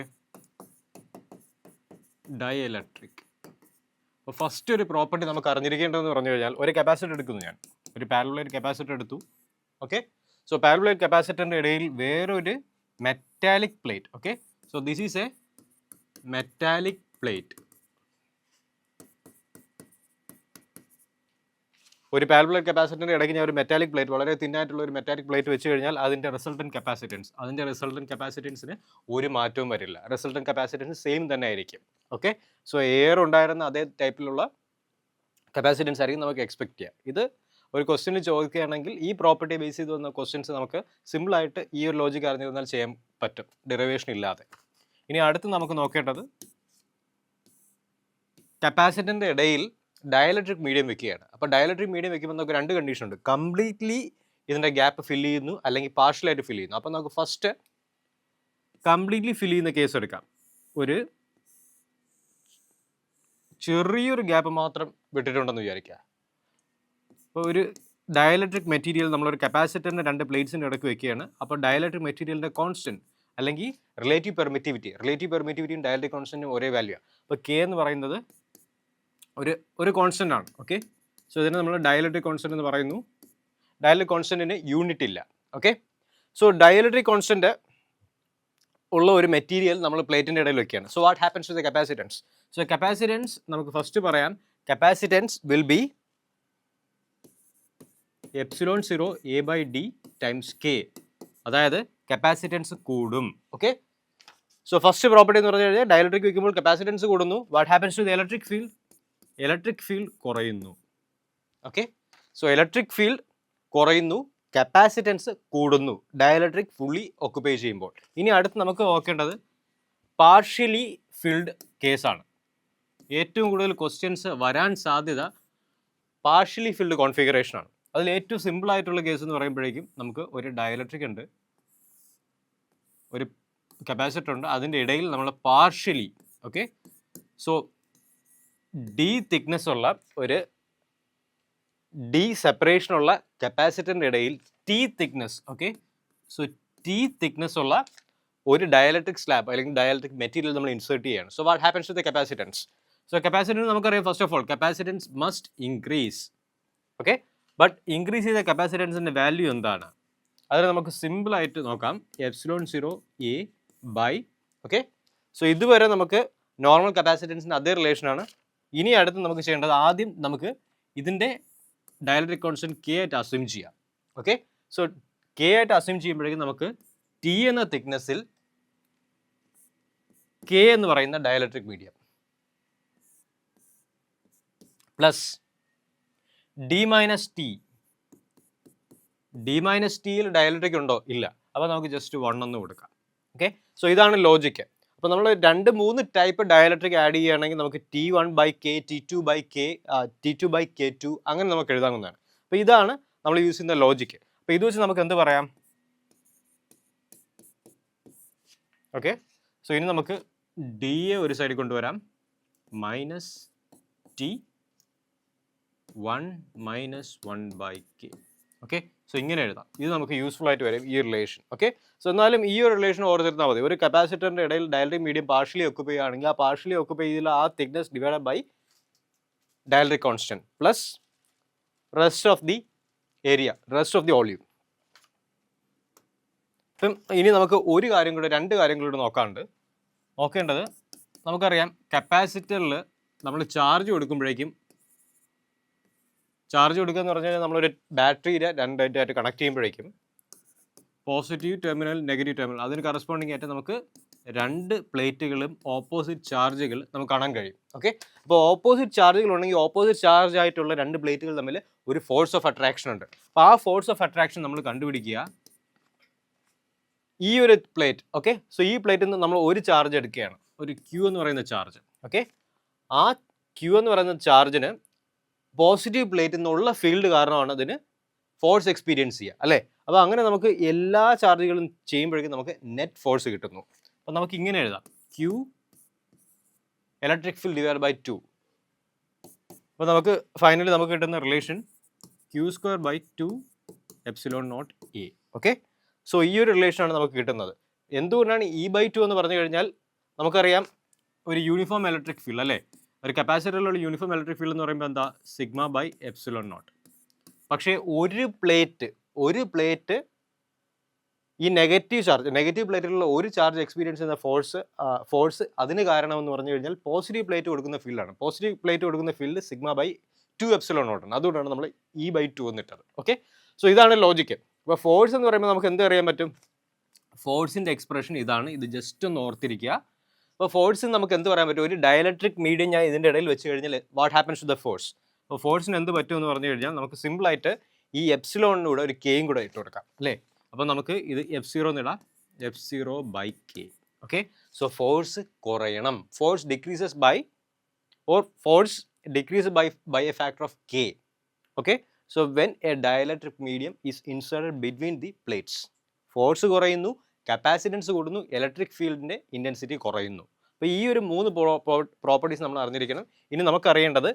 ഡയലക്ട്രിക്. അപ്പോൾ ഫസ്റ്റ് ഒരു പ്രോപ്പർട്ടി നമുക്ക് അറിഞ്ഞിരിക്കേണ്ടതെന്ന് പറഞ്ഞു കഴിഞ്ഞാൽ, ഒരു കപ്പാസിറ്റർ എടുക്കുന്നു, ഞാൻ ഒരു പാരലൽ കപ്പാസിറ്റർ എടുത്തു. ഓക്കെ, സോ പാരലൽ കപ്പാസിറ്ററിൻ്റെ ഇടയിൽ വേറൊരു metallic plate. Okay, so this is A metallic plate. ഒരു പാരലൽ കപ്പാസിറ്ററിൻ്റെ ഇടയ്ക്ക് ഞാൻ ഒരു മെറ്റാലിക് പ്ലേറ്റ്, വളരെ തിന്നായിട്ടുള്ള ഒരു മെറ്റാലിക് പ്ലേറ്റ് വെച്ച് കഴിഞ്ഞാൽ അതിൻ്റെ റിസൾട്ടൻറ്റ് കപ്പാസിറ്റൻസിന് ഒരു മാറ്റവും വരില്ല. റിസൾട്ടൻറ്റ് കപ്പാസിറ്റൻസ് സെയിം തന്നെ ആയിരിക്കും. ഓക്കെ, സോ എയർ ഉണ്ടായിരുന്ന അതേ ടൈപ്പിലുള്ള കപ്പാസിറ്റൻസ് ആയിരിക്കും നമുക്ക് എക്സ്പെക്ട് ചെയ്യാം. ഇത് ഒരു ക്വസ്റ്റ്യന് ചോദിക്കുകയാണെങ്കിൽ ഈ പ്രോപ്പർട്ടി ബേസ് ചെയ്ത് വന്ന ക്വസ്റ്റ്യൻസ് നമുക്ക് സിമ്പിളായിട്ട് ഈ ഒരു ലോജിക്ക് അറിഞ്ഞിരുന്നാൽ ചെയ്യാൻ പറ്റും, ഡെറിവേഷൻ ഇല്ലാതെ. ഇനി അടുത്ത് നമുക്ക് നോക്കേണ്ടത് കപ്പാസിറ്ററിൻ്റെ ഇടയിൽ ഡയലക്ട്രിക് മീഡിയം വെക്കുകയാണ്. അപ്പോൾ ഡയലക്ട്രിക് മീഡിയം വെക്കുമ്പോൾ നമുക്ക് രണ്ട് കണ്ടീഷൻ ഉണ്ട്. കംപ്ലീറ്റ്ലി ഇതിൻ്റെ ഗ്യാപ്പ് ഫില്ല് ചെയ്യുന്നു, അല്ലെങ്കിൽ പാർഷ്യലായിട്ട് ഫില്ല് ചെയ്യുന്നു. അപ്പോൾ നമുക്ക് ഫസ്റ്റ് കംപ്ലീറ്റ്ലി ഫില്ല് ചെയ്യുന്ന കേസ് എടുക്കാം. ഒരു ചെറിയൊരു ഗ്യാപ്പ് മാത്രം വിട്ടിട്ടുണ്ടെന്ന് വിചാരിക്കുക. അപ്പോൾ ഒരു ഡയലക്ട്രിക് മെറ്റീരിയൽ നമ്മളൊരു കപ്പാസിറ്ററിൻ്റെ രണ്ട് പ്ലേറ്റ്സിൻ്റെ ഇടയ്ക്ക് വെക്കുകയാണ്. അപ്പോൾ ഡയലക്ട്രിക് മെറ്റീരിയലിൻ്റെ കോൺസ്റ്റൻറ്റ് അല്ലെങ്കിൽ റിലേറ്റീവ് പെർമിറ്റിവിറ്റിയും ഡയലക്ട്രിക് കോൺസ്റ്റൻറ്റും ഒരേ വാല്യൂ ആണ്. അപ്പോൾ K എന്ന് പറയുന്നത് ഒരു കോൺസ്റ്റൻ്റ് ആണ്. ഓക്കെ, സോ ഇതിനെ നമ്മൾ ഡയലക്ട്രിക് കോൺസ്റ്റൻറ്റ് എന്ന് പറയുന്നു. ഡയലക്ട്രിക് കോൺസ്റ്റൻറ്റിന് യൂണിറ്റ് ഇല്ല. ഓക്കെ, സോ ഡയലക്ട്രിക് കോൺസ്റ്റൻറ്റ് ഉള്ള ഒരു മെറ്റീരിയൽ നമ്മൾ പ്ലേറ്റിൻ്റെ ഇടയിൽ വെക്കുകയാണ്. So what happens to the capacitance? So capacitance നമുക്ക് ഫസ്റ്റ് പറയാം, capacitance will be ε0 A/D times K, അതായത് കപ്പാസിറ്റൻസ് കൂടും. ഓക്കെ, സോ ഫസ്റ്റ് പ്രോപ്പർട്ടി എന്ന് പറഞ്ഞു കഴിഞ്ഞാൽ ഡയലക്ട്രിക് വെക്കുമ്പോൾ കപ്പാസിറ്റൻസ് കൂടുന്നു. What happens to the electric field? Electric field കുറയുന്നു. ഓക്കെ, സോ ഇലക്ട്രിക് ഫീൽഡ് കുറയുന്നു, കപ്പാസിറ്റൻസ് കൂടുന്നു ഡയലക്ട്രിക് ഫുള്ളി ഒക്കുപൈ ചെയ്യുമ്പോൾ. ഇനി അടുത്ത് നമുക്ക് നോക്കേണ്ടത് പാർഷ്യലി ഫിൽഡ് കേസാണ്. ഏറ്റവും കൂടുതൽ ക്വസ്റ്റ്യൻസ് വരാൻ സാധ്യത പാർഷ്യലി ഫിൽഡ് കോൺഫിഗറേഷൻ ആണ്. അതിൽ ഏറ്റവും സിമ്പിൾ ആയിട്ടുള്ള കേസ് എന്ന് പറയുമ്പോഴേക്കും നമുക്ക് ഒരു ഡയലക്ട്രിക് ഉണ്ട്, ഒരു കപ്പാസിറ്റർ ഉണ്ട്, അതിൻ്റെ ഇടയിൽ നമ്മൾ partially, okay, so D thickness ഉള്ള ഒരു ഡി സെപ്പറേഷൻ ഉള്ള കപ്പാസിറ്ററിൻ്റെ ഇടയിൽ T thickness, okay, so T thickness ഉള്ള ഒരു ഡയലക്ട്രിക് സ്ലാബ് അല്ലെങ്കിൽ ഡയലക്ട്രിക് മെറ്റീരിയൽ നമ്മൾ ഇൻസേർട്ട് ചെയ്യുകയാണ്. So what happens to the capacitance? So capacitance നമുക്കറിയാം, first of all capacitance must increase. Okay, but increase ചെയ്ത കപ്പാസിറ്റൻസിൻ്റെ വാല്യൂ എന്താണ്? അതിന് നമുക്ക് സിമ്പിളായിട്ട് നോക്കാം. ε0 A/, ഓക്കെ, സോ ഇതുവരെ നമുക്ക് നോർമൽ കപ്പാസിറ്റൻസിൻ്റെ അതേ റിലേഷനാണ്. ഇനി അടുത്ത് നമുക്ക് ചെയ്യേണ്ടത്, ആദ്യം നമുക്ക് ഇതിൻ്റെ ഡയലക്ട്രിക് കോൺസ്റ്റൻറ്റ് K ആയിട്ട് അസ്യൂം ചെയ്യാം. ഓക്കെ, സോ K ആയിട്ട് അസ്യൂം ചെയ്യുമ്പോഴേക്കും നമുക്ക് T എന്ന തിക്നെസ്സിൽ K എന്ന് പറയുന്ന dielectric medium plus D - T. D-Tയിൽ ഡയലക്ട്രിക് ഉണ്ടോ? ഇല്ല. അപ്പോൾ നമുക്ക് ജസ്റ്റ് 1 എന്ന് കൊടുക്കാം. ഓക്കെ, സോ ഇതാണ് ലോജിക്ക്. അപ്പോൾ നമ്മൾ 2-3 ടൈപ്പ് ഡയലക്ട്രിക് ആഡ് ചെയ്യുകയാണെങ്കിൽ നമുക്ക് T1/K, T2/K, T2/K2 അങ്ങനെ നമുക്ക് എഴുതാവുന്നതാണ്. അപ്പോൾ ഇതാണ് നമ്മൾ യൂസ് ചെയ്യുന്ന ലോജിക്ക്. അപ്പോൾ ഇത് വെച്ച് നമുക്ക് എന്ത് പറയാം? ഓക്കെ, സോ ഇനി നമുക്ക് D ഒരു സൈഡിൽ കൊണ്ടുവരാം, -T 1 - 1/K. ഓക്കെ, സോ ഇങ്ങനെ എഴുതാം. ഇത് നമുക്ക് യൂസ്ഫുൾ ആയിട്ട് വരും ഈ റിലേഷൻ. ഓക്കെ, സോ എന്നാലും ഈ ഒരു റിലേഷൻ ഓർത്തിരുന്നാൽ മതി. ഒരു കപ്പാസിറ്ററിൻ്റെ ഇടയിൽ ഡയലക്ട്രിക് മീഡിയം പാർഷ്യലി ഒക്കുപ്പൈ ചെയ്യുകയാണെങ്കിൽ ആ പാർഷ്യലി ഒക്കുപ്പൈ ചെയ്തുള്ള ആ thickness divided by dielectric constant plus rest of the area, rest of the volume. ഇപ്പം ഇനി നമുക്ക് രണ്ട് കാര്യം കൂടെ നോക്കേണ്ടത്. നമുക്കറിയാം കപ്പാസിറ്ററിൽ നമ്മൾ ചാർജ് കൊടുക്കുമ്പോഴേക്കും, ചാർജ് കൊടുക്കുക എന്ന് പറഞ്ഞു കഴിഞ്ഞാൽ നമ്മളൊരു ബാറ്ററിയുടെ രണ്ടായിട്ട് കണക്ട് ചെയ്യുമ്പോഴേക്കും പോസിറ്റീവ് ടെർമിനൽ, നെഗറ്റീവ് ടെർമിനൽ, അതിന് കറസ്പോണ്ടിങ് ആയിട്ട് നമുക്ക് രണ്ട് പ്ലേറ്റുകളും ഓപ്പോസിറ്റ് ചാർജുകൾ നമുക്ക് കാണാൻ കഴിയും. ഓക്കെ, അപ്പോൾ ഓപ്പോസിറ്റ് ചാർജുകൾ ഉണ്ടെങ്കിൽ ഓപ്പോസിറ്റ് ചാർജ് ആയിട്ടുള്ള രണ്ട് പ്ലേറ്റുകൾ തമ്മിൽ ഒരു ഫോഴ്സ് ഓഫ് അട്രാക്ഷൻ ഉണ്ട്. അപ്പോൾ ആ ഫോഴ്സ് ഓഫ് അട്രാക്ഷൻ നമ്മൾ കണ്ടുപിടിക്കുക ഈ ഒരു പ്ലേറ്റ്. ഓക്കെ, സോ ഈ പ്ലേറ്റിൽ നിന്ന് നമ്മൾ ഒരു ചാർജ് എടുക്കുകയാണ്, ഒരു ക്യൂ എന്ന് പറയുന്ന ചാർജ്. ഓക്കെ, ആ ക്യൂ എന്ന് പറയുന്ന ചാർജിന് പോസിറ്റീവ് പ്ലേറ്റിൽ നിന്നുള്ള ഫീൽഡ് കാരണമാണ് അതിന് ഫോഴ്സ് എക്സ്പീരിയൻസ് ചെയ്യുക, അല്ലേ? അപ്പോൾ അങ്ങനെ നമുക്ക് എല്ലാ ചാർജുകളും ചെയ്യുമ്പോഴേക്കും നമുക്ക് നെറ്റ് ഫോഴ്സ് കിട്ടുന്നു. അപ്പോൾ നമുക്ക് ഇങ്ങനെ എഴുതാം, Q electric field divide by 2. അപ്പോൾ നമുക്ക് ഫൈനലി നമുക്ക് കിട്ടുന്ന relation Q² by 2 epsilon naught A. Okay, so ഈ ഒരു റിലേഷനാണ് നമുക്ക് കിട്ടുന്നത്. എന്തുകൊണ്ടാണ് E/2 എന്ന് പറഞ്ഞു കഴിഞ്ഞാൽ നമുക്കറിയാം ഒരു യൂണിഫോം ഇലക്ട്രിക് ഫീൽഡ്, അല്ലേ? ഒരു കപ്പാസിറ്ററിലുള്ള യൂണിഫോം ഇലക്ട്രിക് ഫീൽഡ് എന്ന് പറയുമ്പോൾ എന്താ? Sigma by epsilon naught. പക്ഷേ ഒരു പ്ലേറ്റ് ഈ നെഗറ്റീവ് പ്ലേറ്റിലുള്ള ഒരു ചാർജ് എക്സ്പീരിയൻസ് ചെയ്യുന്ന ഫോഴ്സ് അതിന് കാരണമെന്ന് പറഞ്ഞു കഴിഞ്ഞാൽ പോസിറ്റീവ് പ്ലേറ്റ് കൊടുക്കുന്ന ഫീൽഡാണ്. പോസിറ്റീവ് പ്ലേറ്റ് കൊടുക്കുന്ന field sigma by 2 epsilon naught ആണ്. അതുകൊണ്ടാണ് നമ്മൾ E/2 എന്നിട്ടത്. ഓക്കെ, സോ ഇതാണ് ലോജിക്ക്. അപ്പോൾ ഫോഴ്സ് എന്ന് പറയുമ്പോൾ നമുക്ക് എന്ത് അറിയാൻ പറ്റും? ഫോഴ്സിൻ്റെ എക്സ്പ്രഷൻ ഇതാണ്. ഇത് ജസ്റ്റ് ഒന്ന് ഓർത്തിരിക്കുക. അപ്പോൾ ഫോഴ്സിന് നമുക്ക് എന്ത് പറയാൻ പറ്റും? ഒരു ഡയലക്ട്രിക് മീഡിയം ഞാൻ ഇതിൻ്റെ ഇടയിൽ വെച്ച് കഴിഞ്ഞാൽ what happens to the force? അപ്പോൾ ഫോഴ്സിന് എന്ത് പറ്റും എന്ന് പറഞ്ഞു കഴിഞ്ഞാൽ നമുക്ക് സിമ്പിളായിട്ട് ഈ എപ്സിലോണിനൂടെ ഒരു കെയും കൂടെ ഇട്ട് കൊടുക്കാം, അല്ലേ? അപ്പോൾ നമുക്ക് ഇത് F0 എന്നിടാം, F0 by K. Okay, so force കുറയണം, force decreases by a factor of K. Okay, so when a dielectric medium is inserted between the plates, force കുറയുന്നു, കപ്പാസിറ്റൻസ് കൂടുന്നു, ഇലക്ട്രിക് ഫീൽഡിൻ്റെ ഇൻറ്റൻസിറ്റി കുറയുന്നു. അപ്പോൾ ഈ ഒരു 3 പ്രോപ്പർട്ടീസ് നമ്മൾ അറിഞ്ഞിരിക്കണം. ഇനി നമുക്കറിയേണ്ടത്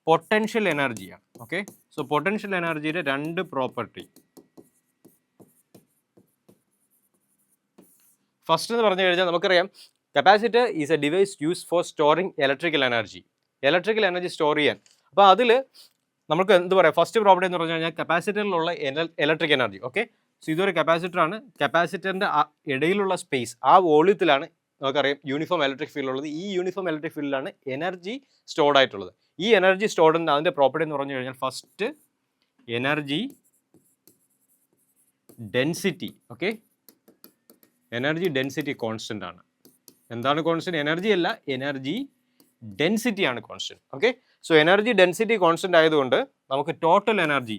പൊട്ടൻഷ്യൽ എനർജിയാണ്. ഓക്കെ, സോ പൊട്ടൻഷ്യൽ എനർജിയുടെ 2 പ്രോപ്പർട്ടി. ഫസ്റ്റ് എന്ന് പറഞ്ഞു കഴിഞ്ഞാൽ നമുക്കറിയാം capacitor is a device use for storing electrical energy store ചെയ്യാൻ. അപ്പോൾ അതിൽ നമുക്ക് എന്ത് പറയാം? ഫസ്റ്റ് പ്രോപ്പർട്ടി എന്ന് പറഞ്ഞു കഴിഞ്ഞാൽ കപ്പാസിറ്ററിലുള്ള ഇലക്ട്രിക് എനർജി. ഓക്കെ, സോ ഇതൊരു കപ്പാസിറ്ററാണ്. കപ്പാസിറ്ററിൻ്റെ ഇടയിലുള്ള സ്പേസ്, ആ വോള്യത്തിലാണ് നമുക്കറിയാം യൂണിഫോം ഇലക്ട്രിക് ഫീൽഡ് ഉള്ളത്. ഈ യൂണിഫോം ഇലക്ട്രിക് ഫീൽഡിലാണ് എനർജി സ്റ്റോർഡ് ആയിട്ടുള്ളത്. ഈ എനർജി സ്റ്റോർഡിൻ്റെ അതിൻ്റെ പ്രോപ്പർട്ടി എന്ന് പറഞ്ഞു കഴിഞ്ഞാൽ first energy density. Okay, energy density constant ആണ്. എന്താണ് കോൺസ്റ്റൻറ്റ്? എനർജി അല്ല, എനർജി ഡെൻസിറ്റി ആണ് constant. Okay, so energy density constant ആയതുകൊണ്ട് നമുക്ക് total energy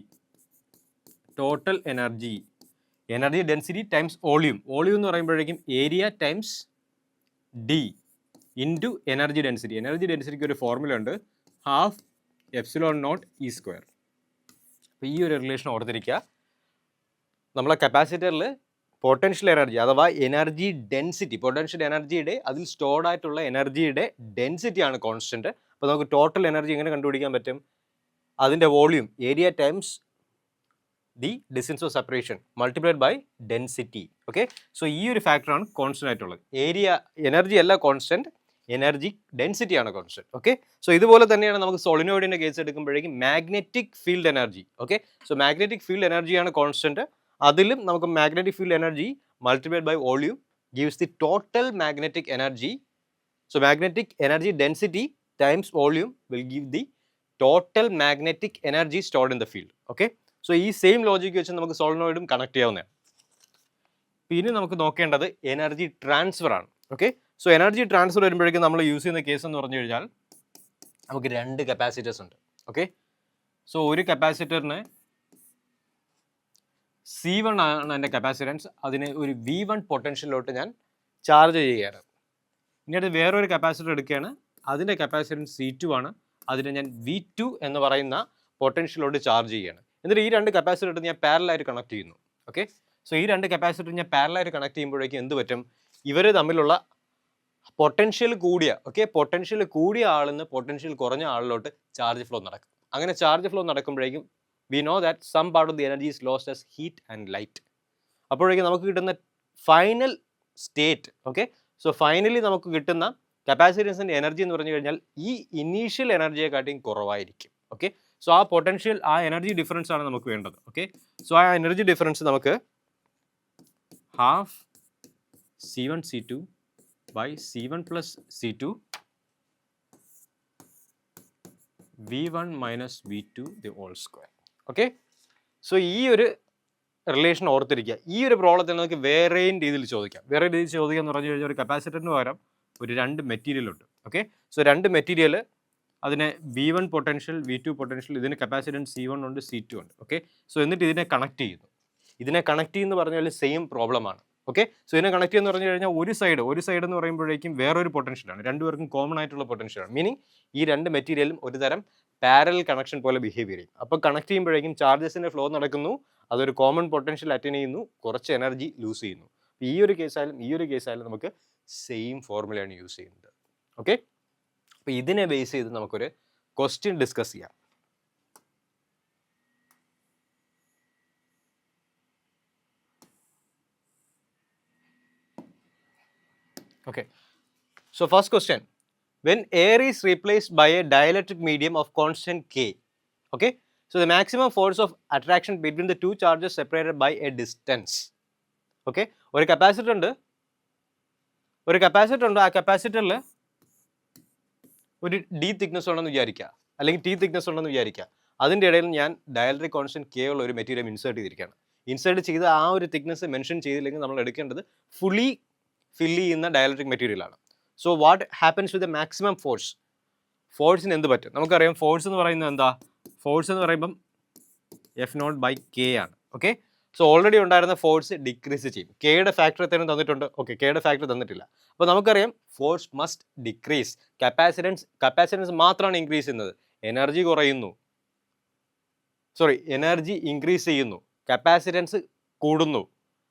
density times volume എന്ന് പറയുമ്പോഴേക്കും area times D into energy ഡെൻസിറ്റിക്ക് ഒരു ഫോർമുല ഉണ്ട്, ½ എപ്സിലോൺ നോട്ട് E². അപ്പോൾ ഈ ഒരു റിലേഷൻ ഓർത്തിരിക്കുക. നമ്മളെ കപ്പാസിറ്ററിൽ പൊട്ടൻഷ്യൽ എനർജി അഥവാ എനർജി ഡെൻസിറ്റി, പൊട്ടൻഷ്യൽ എനർജിയുടെ അതിൽ സ്റ്റോർഡ് ആയിട്ടുള്ള എനർജിയുടെ ഡെൻസിറ്റിയാണ് കോൺസ്റ്റൻറ്റ്. അപ്പോൾ നമുക്ക് ടോട്ടൽ എനർജി എങ്ങനെ കണ്ടുപിടിക്കാൻ പറ്റും? അതിൻ്റെ volume area times the distance of separation multiplied by density. Okay, so ഈ ഒരു ഫാക്ടറാണ് കോൺസ്റ്റൻ്റ് ആയിട്ടുള്ളത്. എനർജി അല്ല കോൺസ്റ്റൻറ്റ്, എനർജി ഡെൻസിറ്റിയാണ് കോൺസ്റ്റൻറ്റ്. ഓക്കെ, സോ ഇതുപോലെ തന്നെയാണ് നമുക്ക് സോളിനോയിഡിൻ്റെ കേസ് എടുക്കുമ്പോഴേക്കും magnetic field energy. Okay, so magnetic field എനർജിയാണ് കോൺസ്റ്റൻറ്റ്. അതിലും നമുക്ക് magnetic field energy multiplied by volume gives the total magnetic energy. So magnetic energy density times volume will give the total magnetic energy stored in the field. Okay, so ഈ same logic വെച്ച് നമുക്ക് സോളിനോയിഡും connect ചെയ്യാവുന്നതാണ്. പിന്നെ നമുക്ക് നോക്കേണ്ടത് energy transfer ആണ്. Okay, so energy transfer വരുമ്പോഴേക്കും നമ്മൾ യൂസ് ചെയ്യുന്ന കേസ് എന്ന് പറഞ്ഞു കഴിഞ്ഞാൽ നമുക്ക് 2 കപ്പാസിറ്റേഴ്സ് ഉണ്ട്. ഓക്കെ, സോ ഒരു കപ്പാസിറ്ററിന് C1 ആണ് എൻ്റെ കപ്പാസിറ്റൻസ്, അതിനെ ഒരു V1 പൊട്ടൻഷ്യലിലോട്ട് ഞാൻ ചാർജ് ചെയ്യുകയാണ്. ഇനി അത് വേറൊരു കപ്പാസിറ്റർ എടുക്കുകയാണ്, അതിൻ്റെ കപ്പാസിറ്റൻസ് C2 ആണ്, അതിനെ ഞാൻ V2 എന്ന് പറയുന്ന പൊട്ടൻഷ്യലോട്ട് ചാർജ് ചെയ്യുകയാണ്. എന്നിട്ട് ഈ 2 കപ്പാസിറ്റർ ഞാൻ പാരലായിട്ട് കണക്ട് ചെയ്യുന്നു. ഓക്കെ, സോ ഈ 2 കപ്പാസിറ്റർ ഞാൻ പാരലായിട്ട് കണക്ട് ചെയ്യുമ്പോഴേക്കും എന്ത് പറ്റും? ഇവർ തമ്മിലുള്ള പൊട്ടൻഷ്യൽ കൂടിയ ആളിൽ നിന്ന് പൊട്ടൻഷ്യൽ കുറഞ്ഞ ആളിലോട്ട് ചാർജ് ഫ്ലോ നടക്കും. അങ്ങനെ ചാർജ് ഫ്ലോ നടക്കുമ്പോഴേക്കും we know that some part of the energy is lost as heat and light. അപ്പോഴേക്കും നമുക്ക് കിട്ടുന്ന final state, okay, so finally നമുക്ക് കിട്ടുന്ന കപ്പാസിറ്റൻസിൻ്റെ എനർജി എന്ന് പറഞ്ഞു കഴിഞ്ഞാൽ ഈ ഇനീഷ്യൽ എനർജിയെക്കാട്ടിയും കുറവായിരിക്കും. ഓക്കെ, സോ ആ പൊട്ടൻഷ്യൽ, ആ എനർജി ഡിഫറൻസ് ആണ് നമുക്ക് വേണ്ടത്. ഓക്കെ, സോ ആ എനർജി ഡിഫറൻസ് നമുക്ക് half C1 C2 by C1 plus C2 V1 minus V2 the whole square. Okay, so ഈ ഒരു റിലേഷൻ ഓർത്തിരിക്കുക. ഈ ഒരു പ്രോബ്ലത്തിൽ നമുക്ക് വേറെയും രീതിയിൽ ചോദിക്കാം. വേറെ രീതിയിൽ ചോദിക്കുക എന്ന് പറഞ്ഞു കഴിഞ്ഞാൽ ഒരു കപ്പാസിറ്ററിന് പകരം ഒരു രണ്ട് മെറ്റീരിയൽ ഉണ്ട്. ഓക്കെ, സോ രണ്ട് മെറ്റീരിയൽ, അതിനെ V1 പൊട്ടൻഷ്യൽ V2 പൊട്ടൻഷ്യൽ, ഇതിന് കപ്പാസിറ്റൻസ് C1 ഉണ്ട് C2 ഉണ്ട്. ഓക്കെ, സോ എന്നിട്ട് ഇതിനെ കണക്ട് ചെയ്യുന്നു. ഇതിനെ കണക്ട് ചെയ്യുന്നു പറഞ്ഞാൽ സെയിം പ്രോബ്ലമാണ്. ഓക്കെ, സോ ഇതിനെ കണക്ട് ചെയ്യുന്ന പറഞ്ഞു കഴിഞ്ഞാൽ ഒരു സൈഡ് എന്ന് പറയുമ്പോഴേക്കും വേറൊരു പൊട്ടൻഷ്യലാണ്, രണ്ടുപേർക്കും കോമൺ ആയിട്ടുള്ള പൊട്ടൻഷ്യലാണ്. മീനിങ് ഈ രണ്ട് മെറ്റീരിയലും ഒരു തരം പാരലൽ കണക്ഷൻ പോലെ ബിഹേവ് ചെയ്യും. അപ്പോൾ കണക്ട് ചെയ്യുമ്പോഴേക്കും ചാർജസിൻ്റെ ഫ്ലോ നടക്കുന്നു, അതൊരു കോമൺ പൊട്ടൻഷ്യൽ അറ്റൈൻ ചെയ്യുന്നു, കുറച്ച് എനർജി ലൂസ് ചെയ്യുന്നു. ഈ ഒരു കേസായാലും നമുക്ക് സെയിം ഫോർമുലയാണ് യൂസ് ചെയ്യുന്നത്. ഓക്കെ, അപ്പോൾ ഇതിനെ ബേസ് ചെയ്ത് നമുക്കൊരു ക്വസ്റ്റ്യൻ ഡിസ്കസ് ചെയ്യാം. Okay, so first question, when air is replaced by a dielectric medium of constant K, okay, so the maximum force of attraction between the two charges separated by a distance. Okay, ഒരു capacitor ഉണ്ട്, ആ കപ്പാസിറ്ററിൽ ഒരു D thickness ഉണ്ടെന്ന് വിചാരിക്കുക, അല്ലെങ്കിൽ T thickness ഉണ്ടെന്ന് വിചാരിക്കുക. അതിൻ്റെ ഇടയിൽ ഞാൻ ഡയലക്ട്രിക് കോൺസ്റ്റന്റ് K ഉള്ള ഒരു മെറ്റീരിയൽ ഇൻസേർട്ട് ചെയ്തിരിക്കുകയാണ്. ഇൻസേർട്ട് ചെയ്ത് ആ ഒരു തിക്നെസ് മെൻഷൻ ചെയ്തില്ലെങ്കിൽ നമ്മൾ എടുക്കേണ്ടത് ഫുള്ളി ഫില്ല് ചെയ്യുന്ന ഡയലക്ട്രിക് മെറ്റീരിയലാണ്. So what happens with the maximum force? ഫോഴ്സിന് എന്ത് പറ്റും? നമുക്കറിയാം ഫോഴ്സ് എന്ന് പറയുന്നത് എന്താ? ഫോഴ്സ് എന്ന് പറയുമ്പം F0/K ആണ്. ഓക്കെ, സോ ഓൾറെഡി ഉണ്ടായിരുന്ന ഫോഴ്സ് ഡിക്രീസ് ചെയ്യും. കെയുടെ ഫാക്ടർ എത്രയും തന്നിട്ടുണ്ട്. ഓക്കെ, കെയുടെ ഫാക്ടർ തന്നിട്ടില്ല. അപ്പോൾ നമുക്കറിയാം ഫോഴ്സ് മസ്റ്റ് ഡിക്രീസ്. കപ്പാസിറ്റൻസ് മാത്രമാണ് ഇൻക്രീസ് ചെയ്യുന്നത്, എനർജി കുറയുന്നു. എനർജി ഇൻക്രീസ് ചെയ്യുന്നു, കപ്പാസിറ്റൻസ് കൂടുന്നു,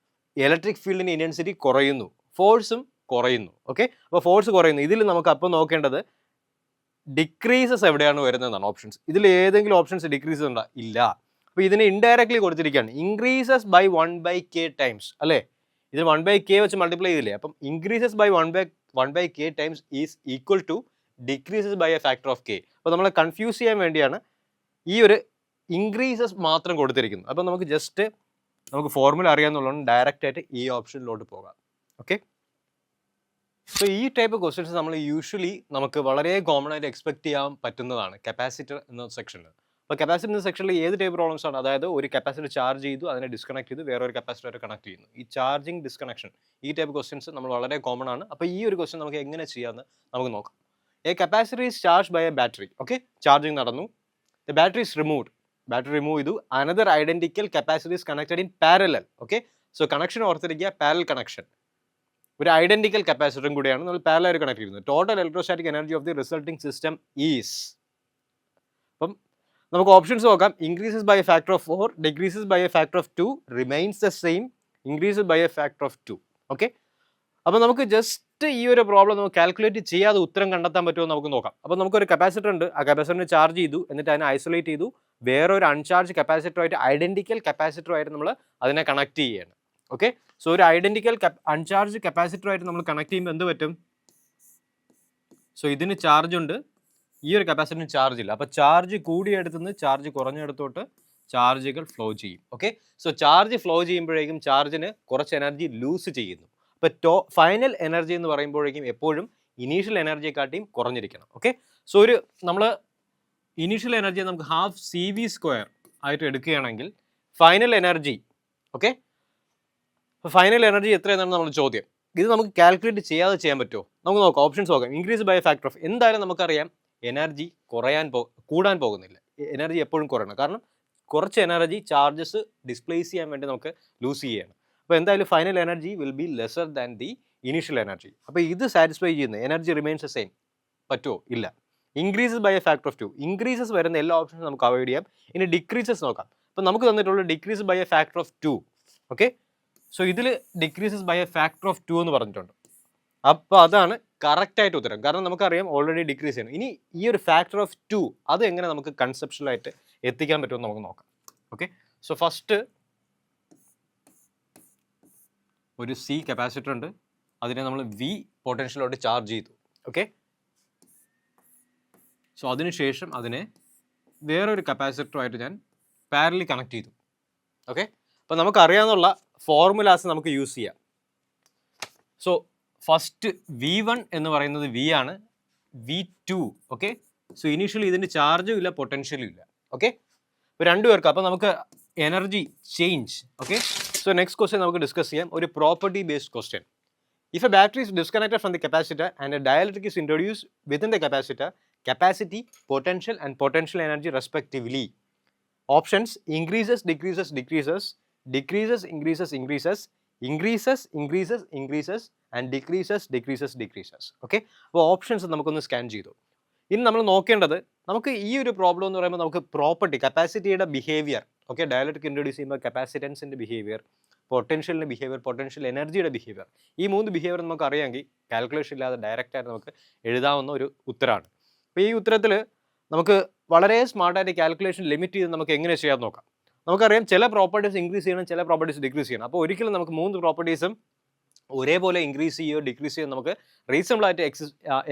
ഇലക്ട്രിക് ഫീൽഡിൻ്റെ ഇൻറ്റൻസിറ്റി കുറയുന്നു, ഫോഴ്സും കുറയുന്നു. ഓക്കെ, അപ്പോൾ ഫോഴ്സ് കുറയുന്നു. ഇതിൽ നമുക്ക് അപ്പോൾ നോക്കേണ്ടത് ഡിക്രീസസ് എവിടെയാണ് വരുന്നതെന്നാണ് ഓപ്ഷൻസ്. ഇതിൽ ഏതെങ്കിലും ഓപ്ഷൻസ് ഡിക്രീസസ് ഉണ്ടോ? ഇല്ല. അപ്പോൾ ഇതിനെ ഇൻഡയറക്ട്ലി കൊടുത്തിരിക്കുകയാണ്, ഇൻക്രീസസ് ബൈ 1/K ടൈംസ്, അല്ലേ? ഇതിന് 1/K വെച്ച് മൾട്ടിപ്ലൈ ചെയ്തില്ലേ? അപ്പം increases by 1/K times is equal to decreases by a factor of K. അപ്പോൾ നമ്മളെ കൺഫ്യൂസ് ചെയ്യാൻ വേണ്ടിയാണ് ഈ ഒരു ഇൻക്രീസസ് മാത്രം കൊടുത്തിരിക്കുന്നത്. അപ്പോൾ നമുക്ക് ഫോർമുല അറിയാമെന്നുള്ളതാണ് ഡയറക്റ്റ് ആയിട്ട് ഈ ഓപ്ഷനിലോട്ട് പോകാം. ഓക്കെ, സോ ഈ ടൈപ്പ് ക്വസ്റ്റ്യൻസ് നമ്മൾ യൂഷ്വലി നമുക്ക് വളരെ കോമൺ ആയിട്ട് എക്സ്പെക്ട് ചെയ്യാൻ പറ്റുന്നതാണ് കപ്പാസിറ്റർ എന്ന സെക്ഷനിൽ. അപ്പോൾ കപ്പാസിറ്റർ എന്ന സെക്ഷനിൽ ഏത് ടൈപ്പ് പ്രോബ്ലംസ് ആണ്? അതായത് ഒരു കപ്പാസിറ്റർ ചാർജ് ചെയ്തു, അതിനെ ഡിസ്കണക്ട് ചെയ്തു, വേറൊരു കപ്പാസിറ്റർ കണക്ട് ചെയ്യുന്നു. ഈ ചാർജിങ് ഡിസ്കണക്ഷൻ, ഈ ടൈപ്പ് ക്വസ്റ്റ്യൻസ് നമ്മൾ വളരെ കോമൺ ആണ്. അപ്പോൾ ഈ ഒരു ക്വസ്റ്റ്യൻ നമുക്ക് എങ്ങനെ ചെയ്യാമെന്ന് നമുക്ക് നോക്കാം. A capacitor is charge by a battery. Okay, charging നടന്നു, the battery is removed, battery remove ചെയ്തു, another identical capacitor is connected in parallel. Okay, so connection ഓർത്തിരിക്കുക, പാരലൽ കണക്ഷൻ, ഒരു ഐഡന്റിക്കൽ കപ്പാസിറ്ററും കൂടിയാണ് നമ്മൾ പാരലൽ കണക്ട് ചെയ്യുന്നത്. Total electrostatic energy of the resulting system is, അപ്പം നമുക്ക് ഓപ്ഷൻസ് നോക്കാം. Increases by a factor of 4, decreases by a factor of 2, remains the same, increases by a factor of 2. Okay, അപ്പോൾ നമുക്ക് just ഈ ഒരു problem നമുക്ക് calculate ചെയ്യാതെ ഉത്തരം കണ്ടെത്താൻ പറ്റുമോ നമുക്ക് നോക്കാം. അപ്പോൾ നമുക്കൊരു കപ്പാസിറ്റർ ഉണ്ട്, ആ കപ്പാസിറ്ററിനെ ചാർജ് ചെയ്തു, എന്നിട്ട് അതിനെ ഐസൊലേറ്റ് ചെയ്തു, വേറൊരു അൺചാർജ് കപ്പാസിറ്ററുമായിട്ട് ഐഡന്റിക്കൽ കപ്പാസിറ്ററുമായിട്ട് നമ്മൾ അതിനെ കണക്ട് ചെയ്യുകയാണ്. ഓക്കെ, സോ ഒരു ഐഡന്റിക്കൽ അൺചാർജ് കപ്പാസിറ്ററുമായിട്ട് നമ്മൾ കണക്ട് ചെയ്യുമ്പോൾ എന്ത് പറ്റും? സോ ഇതിന് ചാർജ് ഉണ്ട്, ഈ ഒരു കപ്പാസിറ്ററിന് ചാർജ് ഇല്ല. അപ്പോൾ ചാർജ് കൂടിയെടുത്തുനിന്ന് ചാർജ് കുറഞ്ഞെടുത്തോട്ട് ചാർജുകൾ ഫ്ലോ ചെയ്യും. ഓക്കെ, സോ ചാർജ് ഫ്ലോ ചെയ്യുമ്പോഴേക്കും ചാർജിന് കുറച്ച് എനർജി ലൂസ് ചെയ്യുന്നു. അപ്പോൾ ഫൈനൽ എനർജി എന്ന് പറയുമ്പോഴേക്കും എപ്പോഴും ഇനീഷ്യൽ എനർജിയെക്കാട്ടിയും കുറഞ്ഞിരിക്കണം. ഓക്കെ, സോ നമ്മൾ ഇനീഷ്യൽ എനർജി നമുക്ക് ഹാഫ് CV² ആയിട്ട് എടുക്കുകയാണെങ്കിൽ ഫൈനൽ എനർജി, ഓക്കെ, അപ്പോൾ ഫൈനൽ എനർജി എത്രയെന്നാണ് നമ്മൾ ചോദ്യം. ഇത് നമുക്ക് കാൽക്കുലേറ്റ് ചെയ്യാതെ ചെയ്യാൻ പറ്റുമോ? നമുക്ക് നോക്കാം, ഓപ്ഷൻസ് നോക്കാം. Increase by a factor of, എന്തായാലും നമുക്കറിയാം എനർജി കൂടാൻ പോകുന്നില്ല, എനർജി എപ്പോഴും കുറയണം. കാരണം കുറച്ച് എനർജി ചാർജസ് ഡിസ്പ്ലേസ് ചെയ്യാൻ വേണ്ടി നമുക്ക് ലൂസ് ചെയ്യുകയാണ്. അപ്പോൾ എന്തായാലും final energy will be lesser than the initial energy. അപ്പോൾ ഇത് സാറ്റിസ്ഫൈ ചെയ്യുന്ന എനർജി റിമെയിൻസ് ദ സെയിം പറ്റുമോ? ഇല്ല. Increases by a factor of 2, increases വരുന്ന എല്ലാ ഓപ്ഷൻസും നമുക്ക് അവോയ്ഡ് ചെയ്യാം. ഇനി ഡിക്രീസസ് നോക്കാം. അപ്പോൾ നമുക്ക് തന്നിട്ടുള്ള decrease by a factor of 2. Okay, so ഇതിൽ decreases by a factor of 2 എന്ന് പറഞ്ഞിട്ടുണ്ട്. അപ്പോൾ അതാണ് കറക്റ്റായിട്ട് ഉത്തരം. കാരണം നമുക്കറിയാം ഓൾറെഡി ഡിക്രീസ് ചെയ്യണം. ഇനി ഈ ഒരു ഫാക്ടർ ഓഫ് 2 അത് എങ്ങനെ നമുക്ക് കൺസെപ്ഷലായിട്ട് എത്തിക്കാൻ പറ്റുമെന്ന് നമുക്ക് നോക്കാം. ഓക്കെ. സോ ഫസ്റ്റ് ഒരു സി കപ്പാസിറ്റർ ഉണ്ട്, അതിനെ നമ്മൾ വി പൊട്ടൻഷ്യലോട്ട് ചാർജ് ചെയ്തു. ഓക്കെ. സോ അതിനുശേഷം അതിനെ വേറൊരു കപ്പാസിറ്ററുമായിട്ട് ഞാൻ പാരലി കണക്ട് ചെയ്തു. ഓക്കെ. അപ്പോൾ നമുക്കറിയാവുന്ന ഫോർമുലാസ് നമുക്ക് യൂസ് ചെയ്യാം. സോ ഫസ്റ്റ് V1 എന്ന് പറയുന്നത് V ആണ്, V2. ഓക്കെ. സോ ഇനീഷ്യലി ഇതിൻ്റെ ചാർജും ഇല്ല പൊട്ടൻഷ്യലും ഇല്ല. ഓക്കെ. ഇപ്പോൾ രണ്ടുപേർക്ക് അപ്പോൾ നമുക്ക് energy change. Okay. So next question നമുക്ക് ഡിസ്കസ് ചെയ്യാം, ഒരു property based question. If a battery is disconnected from the capacitor and a dielectric is introduced within the capacitor, capacity, potential and potential energy respectively. Options: increases, decreases, decreases, decreases, increases, increases, increases, increases, increases and decreases, decreases, decreases. Okay. അപ്പോൾ options നമുക്കൊന്ന് scan ചെയ്തു. ഇനി നമ്മൾ നോക്കേണ്ടത്, നമുക്ക് ഈ ഒരു problem എന്ന് പറയുമ്പോൾ നമുക്ക് പ്രോപ്പർട്ടി കപ്പാസിറ്റിയുടെ ബിഹേവിയർ, ഓക്കെ, ഡയലക്ട്രിക് ഇൻട്രൊഡ്യൂസ് ചെയ്യുമ്പോൾ കപ്പാസിറ്റൻസിൻ്റെ ബിഹേവിയർ, പൊട്ടൻഷ്യലിൻ്റെ ബിഹേവിയർ, പൊട്ടൻഷ്യൽ എനർജിയുടെ ബിഹേവിയർ, ഈ 3 ബിഹേവിയർ നമുക്ക് അറിയാമെങ്കിൽ കാൽക്കുലേഷൻ ഇല്ലാതെ ഡയറക്റ്റായിട്ട് നമുക്ക് എഴുതാവുന്ന ഒരു ഉത്തരമാണ്. അപ്പോൾ ഈ ഉത്തരത്തിൽ നമുക്ക് വളരെ സ്മാർട്ടായിട്ട് കാൽക്കുലേഷൻ ലിമിറ്റ് ചെയ്ത് നമുക്ക് എങ്ങനെ ചെയ്യാൻ നോക്കാം. നമുക്കറിയാം ചില പ്രോപ്പർട്ടീസ് ഇൻക്രീസ് ചെയ്യണം, ചില പ്രോപ്പർട്ടീസ് ഡിക്രീസ് ചെയ്യണം. അപ്പോൾ ഒരിക്കലും നമുക്ക് 3 പ്രോപ്പർട്ടീസും ഒരേപോലെ ഇൻക്രീസ് ചെയ്യുകയോ ഡിക്രീസ് ചെയ്യുകയോ നമുക്ക് റീസണബിൾ ആയിട്ട്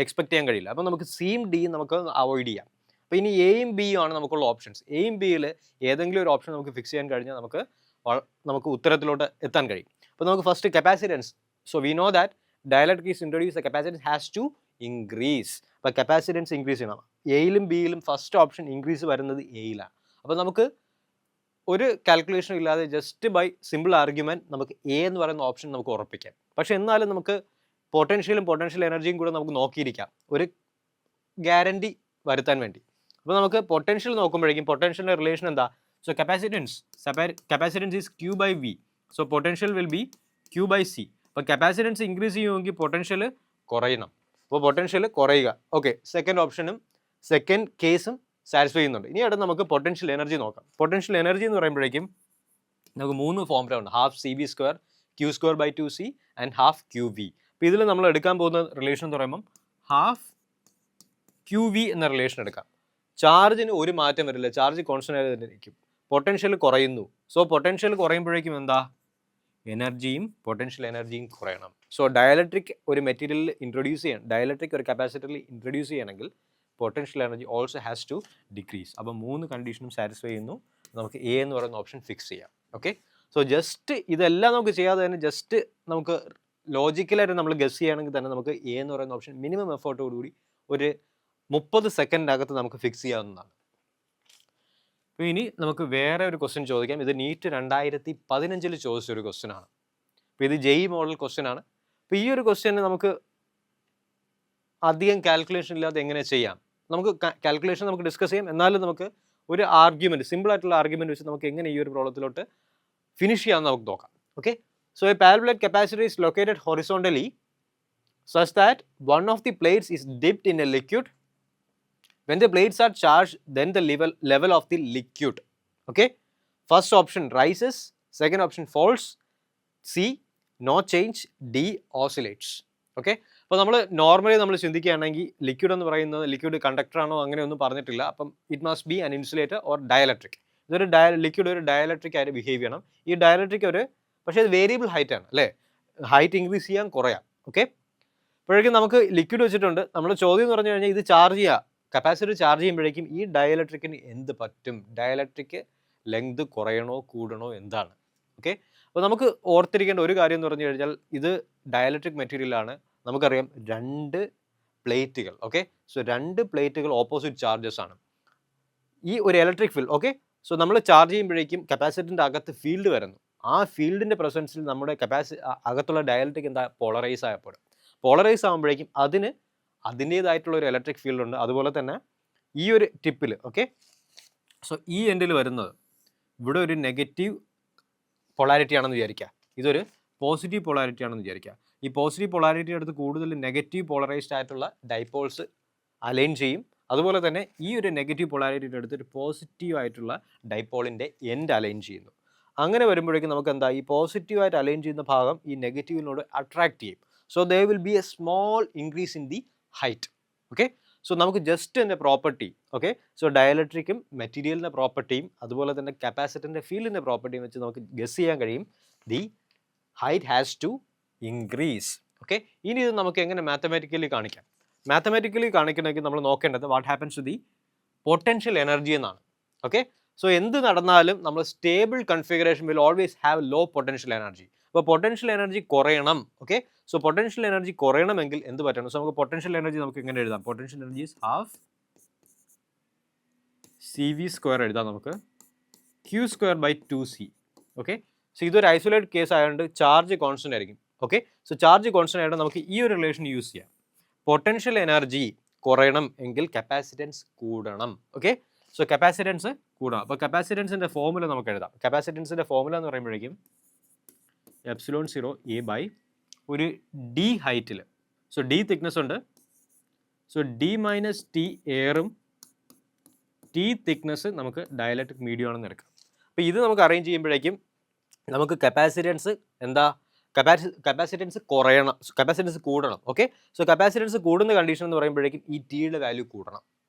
എക്സ്പെക്ട് ചെയ്യാൻ കഴിയില്ല. അപ്പോൾ നമുക്ക് സിയും ഡിയും നമുക്ക് അവോയ്ഡ് ചെയ്യാം. അപ്പോൾ ഇനി എയും ബിയും ആണ് നമുക്കുള്ള ഓപ്ഷൻസ്. എയും ബിയിൽ ഏതെങ്കിലും ഒരു ഓപ്ഷൻ നമുക്ക് ഫിക്സ് ചെയ്യാൻ കഴിഞ്ഞാൽ നമുക്ക് ഉത്തരത്തിലോട്ട് എത്താൻ കഴിയും. അപ്പോൾ നമുക്ക് first capacitance. So we know that dielectric is introduce, the capacitance has to increase. അപ്പോൾ കപ്പാസിറ്റൻസ് ഇൻക്രീസ് ചെയ്യണം. എയിലും ബിയിലും ഫസ്റ്റ് ഓപ്ഷൻ ഇൻക്രീസ് വരുന്നത് എയിലാണ്. അപ്പോൾ നമുക്ക് ഒരു കാൽക്കുലേഷൻ ഇല്ലാതെ ജസ്റ്റ് ബൈ സിമ്പിൾ ആർഗ്യുമെൻറ്റ് നമുക്ക് എ എന്ന് പറയുന്ന ഓപ്ഷൻ നമുക്ക് ഉറപ്പിക്കാം. പക്ഷെ എന്നാലും നമുക്ക് പൊട്ടൻഷ്യലും പൊട്ടൻഷ്യൽ എനർജിയും കൂടെ നമുക്ക് നോക്കിയിരിക്കാം, ഒരു ഗ്യാരണ്ടി വരുത്താൻ വേണ്ടി. അപ്പോൾ നമുക്ക് പൊട്ടൻഷ്യൽ നോക്കുമ്പോഴേക്കും പൊട്ടൻഷ്യലിൻ്റെ റിലേഷൻ എന്താ? So capacitance is Q by V. So potential will be Q by C. അപ്പോൾ കപ്പാസിറ്റൻസ് ഇൻക്രീസ് ചെയ്യുമെങ്കിൽ പൊട്ടൻഷ്യൽ കുറയണം. അപ്പോൾ പൊട്ടൻഷ്യൽ കുറയുക. ഓക്കെ. സെക്കൻഡ് ഓപ്ഷനും സെക്കൻഡ് കേസും സാറ്റിസ്ഫൈ ചെയ്യുന്നുണ്ട്. ഇനി അടുത്ത് നമുക്ക് പൊട്ടൻഷ്യൽ എനർജി നോക്കാം. പൊട്ടൻഷ്യൽ എനർജി എന്ന് പറയുമ്പോഴേക്കും നമുക്ക് 3 ഫോർമുല ഉണ്ട്. ½ CB², Q²/2C ആൻഡ് ½ QV. അപ്പോൾ ഇതിൽ നമ്മൾ എടുക്കാൻ പോകുന്ന റിലേഷൻ എന്ന് പറയുമ്പം ½ QV എന്ന റിലേഷൻ എടുക്കാം. ചാർജിന് ഒരു മാറ്റം വരില്ല, ചാർജ് കോൺസ്റ്റന്റ് ആയി തന്നെ ഇരിക്കും. പൊട്ടൻഷ്യൽ കുറയുന്നു. സോ പൊട്ടൻഷ്യൽ കുറയുമ്പോഴേക്കും എന്താ? എനർജിയും പൊട്ടൻഷ്യൽ എനർജിയും കുറയണം. സോ ഡയലക്ട്രിക് ഒരു മെറ്റീരിയലിൽ ഇൻട്രൊഡ്യൂസ് ചെയ്യണം, ഡയലക്ട്രിക് ഒരു കപ്പാസിറ്ററിൽ ഇൻട്രൊഡ്യൂസ് ചെയ്യണമെങ്കിൽ potential energy also has to decrease. അപ്പോൾ 3 കണ്ടീഷനും സാറ്റിസ്ഫൈ ചെയ്യുന്നു. നമുക്ക് എ എന്ന് പറയുന്ന ഓപ്ഷൻ ഫിക്സ് ചെയ്യാം. ഓക്കെ. സോ ജസ്റ്റ് ഇതെല്ലാം നമുക്ക് ചെയ്യാതെ തന്നെ ജസ്റ്റ് നമുക്ക് ലോജിക്കലായിട്ട് നമ്മൾ ഗസ് ചെയ്യുകയാണെങ്കിൽ തന്നെ നമുക്ക് എ എന്ന് പറയുന്ന ഓപ്ഷൻ മിനിമം എഫേർട്ടോടുകൂടി ഒരു 30 സെക്കൻഡിനകത്ത് നമുക്ക് ഫിക്സ് ചെയ്യാവുന്നതാണ്. അപ്പോൾ ഇനി നമുക്ക് വേറെ ഒരു ക്വസ്റ്റ്യൻ ചോദിക്കാം. ഇത് നീറ്റ് 2015 ചോദിച്ചൊരു ക്വസ്റ്റ്യൻ ആണ്. അപ്പോൾ ഇത് JEE മോഡൽ ക്വസ്റ്റ്യൻ ആണ്. അപ്പോൾ ഈ ഒരു ക്വസ്റ്റ്യന് നമുക്ക് അധികം കാൽക്കുലേഷൻ ഇല്ലാതെ എങ്ങനെ ചെയ്യാം? നമുക്ക് കാൽക്കുലേഷൻ നമുക്ക് ഡിസ്കസ് ചെയ്യാം, എന്നാലും നമുക്ക് ഒരു ആർഗ്യുമെൻറ്റ്, സിമ്പിൾ ആയിട്ടുള്ള ആർഗ്യുമെൻറ്റ് വെച്ച് നമുക്ക് എങ്ങനെ ഈ ഒരു പ്രോബ്ലത്തിലോട്ട് ഫിനിഷ് ചെയ്യാമെന്ന് നമുക്ക് നോക്കാം. Okay. So A parabolic capacitor is located horizontally such that one of the plates is dipped in a liquid. When the plates are charged, then the level of the liquid. Okay. First option rises, second option falls, C no change, D oscillates. Okay. അപ്പോൾ നമ്മൾ normally നമ്മൾ ചിന്തിക്കുകയാണെങ്കിൽ liquid എന്ന് പറയുന്നത് liquid conductor ആണോ അങ്ങനെയൊന്നും പറഞ്ഞിട്ടില്ല. അപ്പം it must be an insulator or dielectric. ഇതൊരു ലിക്വിഡ് ഒരു ഡയലക്ട്രിക് ആയിട്ട് ബിഹേവ് ചെയ്യണം. ഈ ഡയലക്ട്രിക് പക്ഷേ ഇത് വേരിയബിൾ ഹൈറ്റ് ആണ് അല്ലേ? ഹൈറ്റ് ഇൻക്രീസ് ചെയ്യാൻ കുറയാം. ഓക്കെ. അപ്പോഴേക്കും നമുക്ക് ലിക്വിഡ് വെച്ചിട്ടുണ്ട്. നമ്മുടെ ചോദ്യം എന്ന് പറഞ്ഞു കഴിഞ്ഞാൽ ഇത് ചാർജ് ചെയ്യുക, കപ്പാസിറ്റർ ചാർജ് ചെയ്യുമ്പോഴേക്കും ഈ ഡയലക്ട്രിക്കിന് എന്ത് പറ്റും? ഡയലക്ട്രിക് ലെങ്ത് കുറയണോ കൂടണോ എന്താണ്? ഓക്കെ. അപ്പോൾ നമുക്ക് ഓർത്തിരിക്കേണ്ട ഒരു കാര്യം എന്ന് പറഞ്ഞു കഴിഞ്ഞാൽ ഇത് ഡയലക്ട്രിക് മെറ്റീരിയലാണ്. നമുക്കറിയാം 2 പ്ലേറ്റുകൾ. ഓക്കെ. സോ 2 പ്ലേറ്റുകൾ ഓപ്പോസിറ്റ് ചാർജസ് ആണ്. ഈ ഒരു ഇലക്ട്രിക് ഫീൽഡ്. ഓക്കെ. സോ നമ്മൾ ചാർജ് ചെയ്യുമ്പോഴേക്കും കപ്പാസിറ്ററിൻ്റെ അകത്ത് ഫീൽഡ് വരുന്നു. ആ ഫീൽഡിൻ്റെ പ്രസൻസിൽ നമ്മുടെ അകത്തുള്ള ഡയലക്ട്രിക് എന്താ? പോളറൈസ് ആയപ്പെടും. പോളറൈസ് ആകുമ്പോഴേക്കും അതിന് അതിൻ്റേതായിട്ടുള്ള ഒരു ഇലക്ട്രിക് ഫീൽഡ് ഉണ്ട്. അതുപോലെ തന്നെ ഈ ഒരു ടിപ്പിൽ, ഓക്കെ, സോ ഈ എൻഡിൽ വരുന്നത് ഇവിടെ ഒരു നെഗറ്റീവ് പൊളാരിറ്റി ആണെന്ന് വിചാരിക്കുക, ഇതൊരു പോസിറ്റീവ് പൊളാരിറ്റി ആണെന്ന് വിചാരിക്കുക. ഈ പോസിറ്റീവ് പൊളാരിറ്റി അടുത്ത് കൂടുതൽ നെഗറ്റീവ് പോളറൈസ്ഡ് ആയിട്ടുള്ള ഡൈപോൾസ് അലൈൻ ചെയ്യും. അതുപോലെ തന്നെ ഈ ഒരു നെഗറ്റീവ് പൊളാരിറ്റിയുടെ അടുത്ത് ഒരു പോസിറ്റീവ് ആയിട്ടുള്ള ഡൈപോളിൻ്റെ എൻഡ് അലൈൻ ചെയ്യുന്നു. അങ്ങനെ വരുമ്പോഴേക്കും നമുക്ക് എന്താ? ഈ പോസിറ്റീവായിട്ട് അലൈൻ ചെയ്യുന്ന ഭാഗം ഈ നെഗറ്റീവിനോട് അട്രാക്ട് ചെയ്യും. So they will be A small increase in the height. Okay. So നമുക്ക് ജസ്റ്റ് എൻ്റെ പ്രോപ്പർട്ടി ഓക്കെ, സോ ഡയലക്ട്രിക്കും മെറ്റീരിയലിൻ്റെ പ്രോപ്പർട്ടിയും അതുപോലെ തന്നെ കപ്പാസിറ്ററിൻ്റെ ഫീൽഡിൻ്റെ പ്രോപ്പർട്ടിയും വെച്ച് നമുക്ക് ഗസ് ചെയ്യാൻ കഴിയും the height has to increase. Okay, ഇനി ഇത് നമുക്ക് എങ്ങനെ മാത്തമാറ്റിക്കലി കാണിക്കാം? മാത്തമാറ്റിക്കലി കാണിക്കണമെങ്കിൽ നമ്മൾ നോക്കേണ്ടത് what happens to the potential energy എന്നാണ്. ഓക്കെ, സോ എന്ത് നടന്നാലും നമ്മൾ stable configuration will always have low potential energy. അപ്പോൾ പൊട്ടൻഷ്യൽ എനർജി കുറയണം. ഓക്കെ, സോ പൊട്ടൻഷ്യൽ എനർജി കുറയണമെങ്കിൽ എന്ത് പറ്റണം? സോ നമുക്ക് പൊട്ടൻഷ്യൽ എനർജി നമുക്ക് എങ്ങനെ എഴുതാം? Potential energy is half CV² എഴുതാം നമുക്ക്, Q²/2C. ഓക്കെ, സോ ഇതൊരു ഐസൊലേറ്റഡ് കേസ് ആയതുകൊണ്ട് ചാർജ് കോൺസ്റ്റന്റ് ആയിരിക്കും. ഓക്കെ, സോ ചാർജ് കോൺസ്റ്റന്റ് ആയതുകൊണ്ട് നമുക്ക് ഈ ഒരു റിലേഷൻ യൂസ് ചെയ്യാം. പൊട്ടൻഷ്യൽ എനർജി കുറയണം എങ്കിൽ കപ്പാസിറ്റൻസ് കൂടണം. ഓക്കെ, സോ കപ്പാസിറ്റൻസ് കൂടണം. അപ്പോൾ കപ്പാസിറ്റൻസിൻ്റെ ഫോർമുല നമുക്ക് എഴുതാം. കപ്പാസിറ്റൻസിൻ്റെ ഫോർമുല എന്ന് പറയുമ്പോഴേക്കും ε0 ഒരു D ഹൈറ്റിൽ, സോ D തിക്നെസ് ഉണ്ട്, so D - T എയറും T thickness നമുക്ക് ഡയലക്ട്രിക് മീഡിയം ആണെന്ന് എടുക്കാം. അപ്പോൾ ഇത് നമുക്ക് അറേഞ്ച് ചെയ്യുമ്പോഴേക്കും നമുക്ക് കപ്പാസിറ്റൻസ് എന്താ, കപ്പാസിറ്റൻസ് കുറയണം, കപ്പാസിറ്റൻസ് കൂടണം. ഓക്കെ, സോ കപ്പാസിറ്റൻസ് കൂടുന്ന കണ്ടീഷൻ എന്ന് പറയുമ്പോഴേക്കും ഈ ടിയുടെ വാല്യൂ കൂടണം.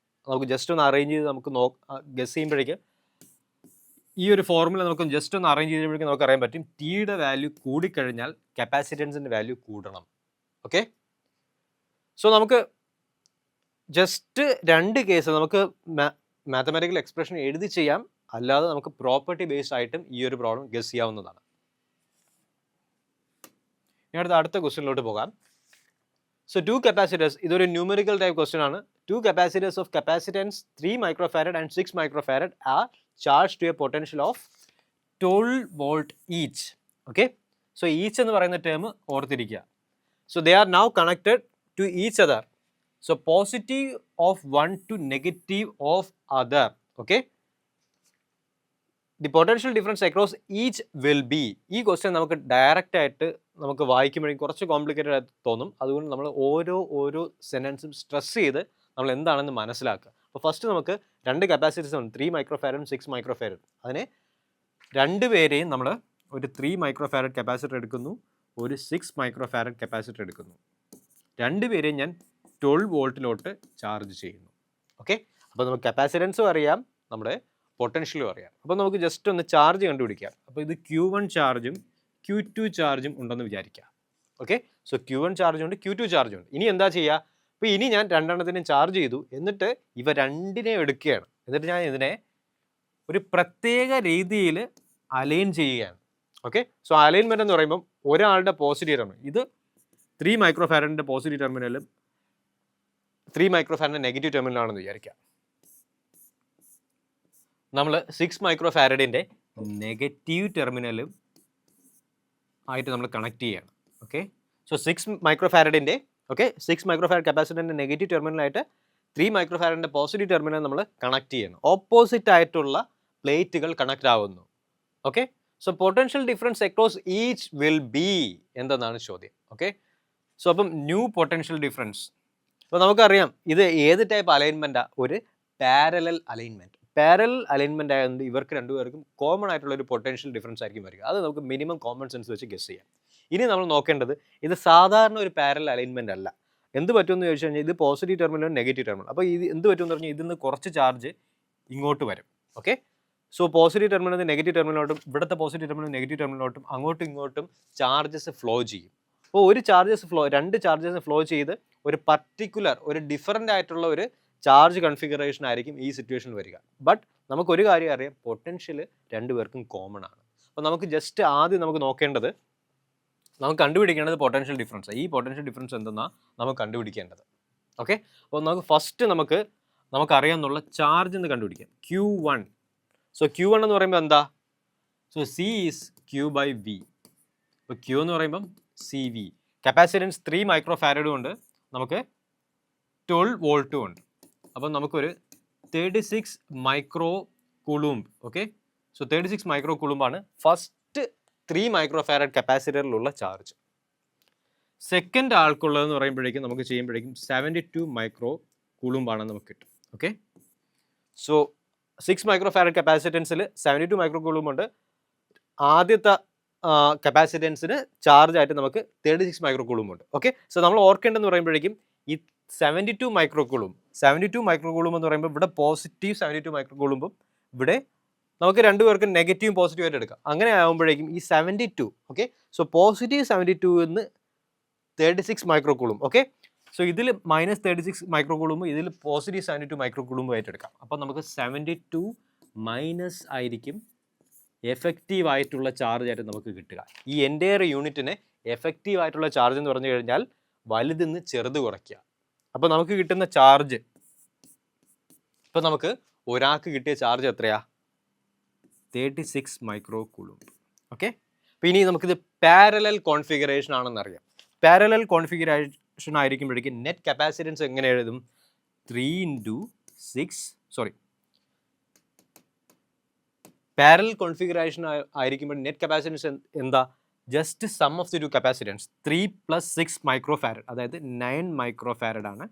നമുക്ക് ജസ്റ്റ് ഒന്ന് അറേഞ്ച് ചെയ്ത് നമുക്ക് ഗസ് ചെയ്യുമ്പോഴേക്കും ഈ ഒരു ഫോർമുല നമുക്ക് ജസ്റ്റ് ഒന്ന് അറേഞ്ച് ചെയ്യുമ്പോഴേക്കും നമുക്ക് അറിയാൻ പറ്റും ടിയുടെ വാല്യൂ കൂടിക്കഴിഞ്ഞാൽ കപ്പാസിറ്റൻസിൻ്റെ വാല്യൂ കൂടണം. ഓക്കെ, സോ നമുക്ക് ജസ്റ്റ് രണ്ട് കേസ് നമുക്ക് മാത്തമാറ്റിക്കൽ എക്സ്പ്രഷൻ എഴുതി ചെയ്യാം, അല്ലാതെ നമുക്ക് പ്രോപ്പർട്ടി ബേസ്ഡ് ആയിട്ടും ഈ ഒരു പ്രോബ്ലം ഗസ് ചെയ്യാവുന്നതാണ്. ഇനി അടുത്ത ക്വസ്റ്റ്യനിലോട്ട് പോകാം. സോ 2 capacitors, ഇതൊരു ന്യൂമറിക്കൽ ടൈപ്പ് ക്വസ്റ്റ്യൻ ആണ്. 2 capacitors of capacitance 3 microfarad and 6 microfarad are charged to a potential of 12 volt each. Okay, so each എന്ന് പറയുന്ന ടേം ഓർത്തിരിക്കുക. So they are now connected to each other. So positive of one to negative of other. Okay, the potential difference across each will be. ഈ question നമുക്ക് direct ആയിട്ട് നമുക്ക് വായിക്കുമ്പോഴേക്കും കുറച്ച് complicated ആയിട്ട് തോന്നും. അതുകൊണ്ട് നമ്മൾ ഓരോ സെൻറ്റൻസും സ്ട്രെസ് ചെയ്ത് നമ്മൾ എന്താണെന്ന് മനസ്സിലാക്കുക. അപ്പോൾ ഫസ്റ്റ് നമുക്ക് രണ്ട് കപ്പാസിറ്റീസ് ഉണ്ട്, 3 microfarad 6 microfarad. അതിനെ രണ്ടുപേരെയും നമ്മൾ ഒരു 3 microfarad കപ്പാസിറ്റർ എടുക്കുന്നു, ഒരു 6 microfarad കപ്പാസിറ്റർ എടുക്കുന്നു. രണ്ടുപേരെയും ഞാൻ 12 വോൾട്ടിലോട്ട് ചാർജ് ചെയ്യുന്നു. ഓക്കെ, അപ്പോൾ നമുക്ക് കപ്പാസിറ്റൻസും അറിയാം, നമ്മുടെ പൊട്ടൻഷ്യലും അറിയാം. അപ്പോൾ നമുക്ക് ജസ്റ്റ് ഒന്ന് ചാർജ് കണ്ടുപിടിക്കാം. അപ്പോൾ ഇത് Q1 ചാർജും Q2 ചാർജും ഉണ്ടെന്ന് വിചാരിക്കാം. ഓക്കെ, സോ Q1 ചാർജ് ഉണ്ട്, Q2 ചാർജ് ഉണ്ട്. ഇനി എന്താ ചെയ്യുക? അപ്പോൾ ഇനി ഞാൻ രണ്ടെണ്ണത്തിനും ചാർജ് ചെയ്തു, എന്നിട്ട് ഇവ രണ്ടിനെയും എടുക്കുകയാണ്. എന്നിട്ട് ഞാൻ ഇതിനെ ഒരു പ്രത്യേക രീതിയിൽ അലൈൻ ചെയ്യുകയാണ്. ഓക്കെ, സോ അലൈൻമെൻറ്റ് എന്ന് പറയുമ്പം ഒരാളുടെ പോസിറ്റീവ് ടെർമിനൽ, ഇത് 3 microfarad പോസിറ്റീവ് ടെർമിനലും 3 microfarad നെഗറ്റീവ് ടെർമിനലാണെന്ന് വിചാരിക്കാം. നമ്മൾ 6 microfarad നെഗറ്റീവ് ടെർമിനലും ആയിട്ട് നമ്മൾ കണക്ട് ചെയ്യുകയാണ്. ഓക്കെ, സോ 6 microfarad 6 microfarad കപ്പാസിറ്ററിൻ്റെ നെഗറ്റീവ് ടെർമിനലായിട്ട് 3 microfarad പോസിറ്റീവ് ടെർമിനൽ നമ്മൾ കണക്ട് ചെയ്യണം. ഓപ്പോസിറ്റ് ആയിട്ടുള്ള പ്ലേറ്റുകൾ കണക്ട് ആവുന്നു. Okay, so potential difference across each will be എന്തെന്നാണ് ചോദ്യം. ഓക്കെ, സോ അപ്പം ന്യൂ പൊട്ടൻഷ്യൽ ഡിഫറൻസ്. അപ്പോൾ നമുക്കറിയാം ഇത് ഏത് ടൈപ്പ് അലൈൻമെൻറ്റാണ്? ഒരു പാരലൽ അലൈൻമെൻറ്റ്. പാരലൽ അലൈൻമെൻറ്റ് ആയതുകൊണ്ട് ഇവർക്ക് രണ്ടുപേർക്കും കോമൺ ആയിട്ടുള്ള ഒരു പൊട്ടൻഷ്യൽ ഡിഫറൻസ് ആയിരിക്കും വരിക. അത് നമുക്ക് മിനിമം കോമൺ സെൻസ് വെച്ച് ഗസ് ചെയ്യാം. ഇനി നമ്മൾ നോക്കേണ്ടത് ഇത് സാധാരണ ഒരു പാരലൽ അലൈൻമെൻറ്റ് അല്ല. എന്ത് പറ്റുമെന്ന് ചോദിച്ചു കഴിഞ്ഞാൽ ഇത് പോസിറ്റീവ് ടെർമിനലും നെഗറ്റീവ് ടെർമിനൽ. അപ്പോൾ ഇത് എന്ത് പറ്റുമെന്ന് പറഞ്ഞാൽ ഇതിൽ നിന്ന് കുറച്ച് ചാർജ് ഇങ്ങോട്ട് വരും. Okay, so positive terminal negative ടെർമിനലോട്ടും ഇവിടുത്തെ പോസിറ്റീവ് ടെർമിനൽ നെഗറ്റീവ് ടെർമിനലോട്ടും അങ്ങോട്ടും ഇങ്ങോട്ടും ചാർജസ് ഫ്ലോ ചെയ്യും. അപ്പോൾ രണ്ട് ചാർജസ് ഫ്ലോ ചെയ്ത് ഒരു പർട്ടിക്കുലർ ഒരു ഡിഫറൻ്റ് ആയിട്ടുള്ള ഒരു ചാർജ് കൺഫിഗറേഷൻ ആയിരിക്കും ഈ സിറ്റുവേഷനിൽ വരിക. ബട്ട് നമുക്കൊരു കാര്യം അറിയാം, പൊട്ടൻഷ്യൽ രണ്ടുപേർക്കും കോമൺ ആണ്. അപ്പോൾ നമുക്ക് ജസ്റ്റ് ആദ്യം നമുക്ക് നോക്കേണ്ടത്, നമുക്ക് കണ്ടുപിടിക്കേണ്ടത് പൊട്ടൻഷ്യൽ ഡിഫറൻസ്. ഈ പൊട്ടൻഷ്യൽ ഡിഫറൻസ് എന്തെന്നാണ് നമുക്ക് കണ്ടുപിടിക്കേണ്ടത്. ഓക്കെ, അപ്പോൾ നമുക്ക് ഫസ്റ്റ് നമുക്കറിയാമെന്നുള്ള ചാർജ് എന്ന് കണ്ടുപിടിക്കാം. Q1. സോ Q1 എന്ന് പറയുമ്പോൾ എന്താ? So C is Q/V. അപ്പോൾ Q എന്ന് പറയുമ്പം CV. കപ്പാസിറ്റൻസ് 3 microfarad ഉണ്ട്, നമുക്ക് 12 വോൾട്ടും ഉണ്ട്. അപ്പം നമുക്കൊരു 36 micro coulomb. Okay, so 36 micro കുളൂംബാണ് ഫസ്റ്റ് 3 microfarad കപ്പാസിറ്ററിലുള്ള ചാർജ്. സെക്കൻഡ് ആൾക്കുള്ളതെന്ന് പറയുമ്പോഴേക്കും നമുക്ക് ചെയ്യുമ്പോഴേക്കും 72 മൈക്രോ കുളൂംബാണെന്ന് നമുക്ക് കിട്ടും. ഓക്കെ, സോ 6 microfarad കപ്പാസിറ്റൻസിൽ 72 മൈക്രോ കുളൂംബ് ഉണ്ട്. ആദ്യത്തെ കപ്പാസിറ്റൻസിന് ചാർജ് ആയിട്ട് നമുക്ക് 36 മൈക്രോ കുളൂംബ് ഉണ്ട്. ഓക്കെ, സോ നമ്മൾ ഓർക്കേണ്ടതെന്ന് പറയുമ്പോഴേക്കും ഈ 72 മൈക്രോ കുളൂംബ് 72 മൈക്രോ കൂളും എന്ന് പറയുമ്പോൾ ഇവിടെ പോസിറ്റീവ് 72 മൈക്രോ കൂളുമ്പും ഇവിടെ നമുക്ക് രണ്ടുപേർക്ക് നെഗറ്റീവും പോസിറ്റീവ് ആയിട്ട് എടുക്കാം. അങ്ങനെ ആകുമ്പോഴേക്കും ഈ 72 ഓക്കെ, സോ പോസിറ്റീവ് 72 എന്ന് 36 മൈക്രോ കൂളും. ഓക്കെ, സോ ഇതിൽ -36 മൈക്രോ കൂളും ഇതിൽ പോസിറ്റീവ് 72 മൈക്രോ കൂളും ആയിട്ട് എടുക്കാം. അപ്പോൾ നമുക്ക് 72 മൈനസ് ആയിരിക്കും എഫക്റ്റീവ് ആയിട്ടുള്ള ചാർജ് ആയിട്ട് നമുക്ക് കിട്ടുക. ഈ എൻ്റെയർ യൂണിറ്റിനെ എഫക്റ്റീവ് ആയിട്ടുള്ള ചാർജ് എന്ന് പറഞ്ഞു കഴിഞ്ഞാൽ വലുതിന്ന് ചെറുത് കുറയ്ക്കുക. അപ്പോൾ നമുക്ക് കിട്ടുന്ന ചാർജ്, ഇപ്പോൾ നമുക്ക് ഒരാൾക്ക് കിട്ടിയ ചാർജ് എത്രയാ? 36 മൈക്രോ കൂളും. ഓക്കെ, അപ്പോൾ ഇനി നമുക്കിത് പാരലൽ കോൺഫിഗറേഷൻ ആണെന്ന് അറിയാം. പാരലൽ കോൺഫിഗറേഷൻ ആയിരിക്കുമ്പോഴേക്കും നെറ്റ് കപ്പാസിറ്റൻസ് എങ്ങനെ എഴുതും? 3 × 6 പാരലൽ കോൺഫിഗറേഷൻ ആയിരിക്കുമ്പോൾ നെറ്റ് കപ്പാസിറ്റൻസ് എന്താ? Just sum of the two capacitance 3 + 6 micro farad, അതായത് 9 മൈക്രോ ഫാരഡ് ആണ്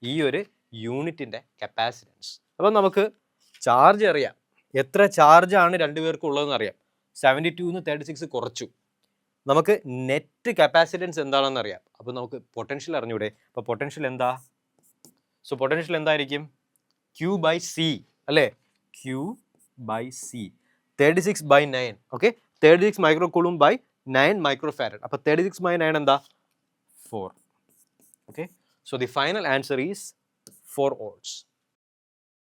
ഈ ഒരു യൂണിറ്റിൻ്റെ കപ്പാസിറ്റൻസ്. അപ്പോൾ നമുക്ക് ചാർജ് അറിയാം, എത്ര ചാർജാണ് രണ്ടുപേർക്കും ഉള്ളതെന്ന് അറിയാം. 72 36 കുറച്ചു, നമുക്ക് നെറ്റ് കപ്പാസിറ്റൻസ് എന്താണെന്ന് അറിയാം. അപ്പോൾ നമുക്ക് പൊട്ടൻഷ്യൽ അറിഞ്ഞൂടെ? അപ്പോൾ പൊട്ടൻഷ്യൽ എന്താ? സോ പൊട്ടൻഷ്യൽ എന്തായിരിക്കും? Q/C അല്ലേ? Q/C 36/9. ഓക്കെ, 36 micro coulomb by 9 micro farad. അപ്പോൾ 36/9 എന്താ? 4. Okay, so the final answer is 4 volts.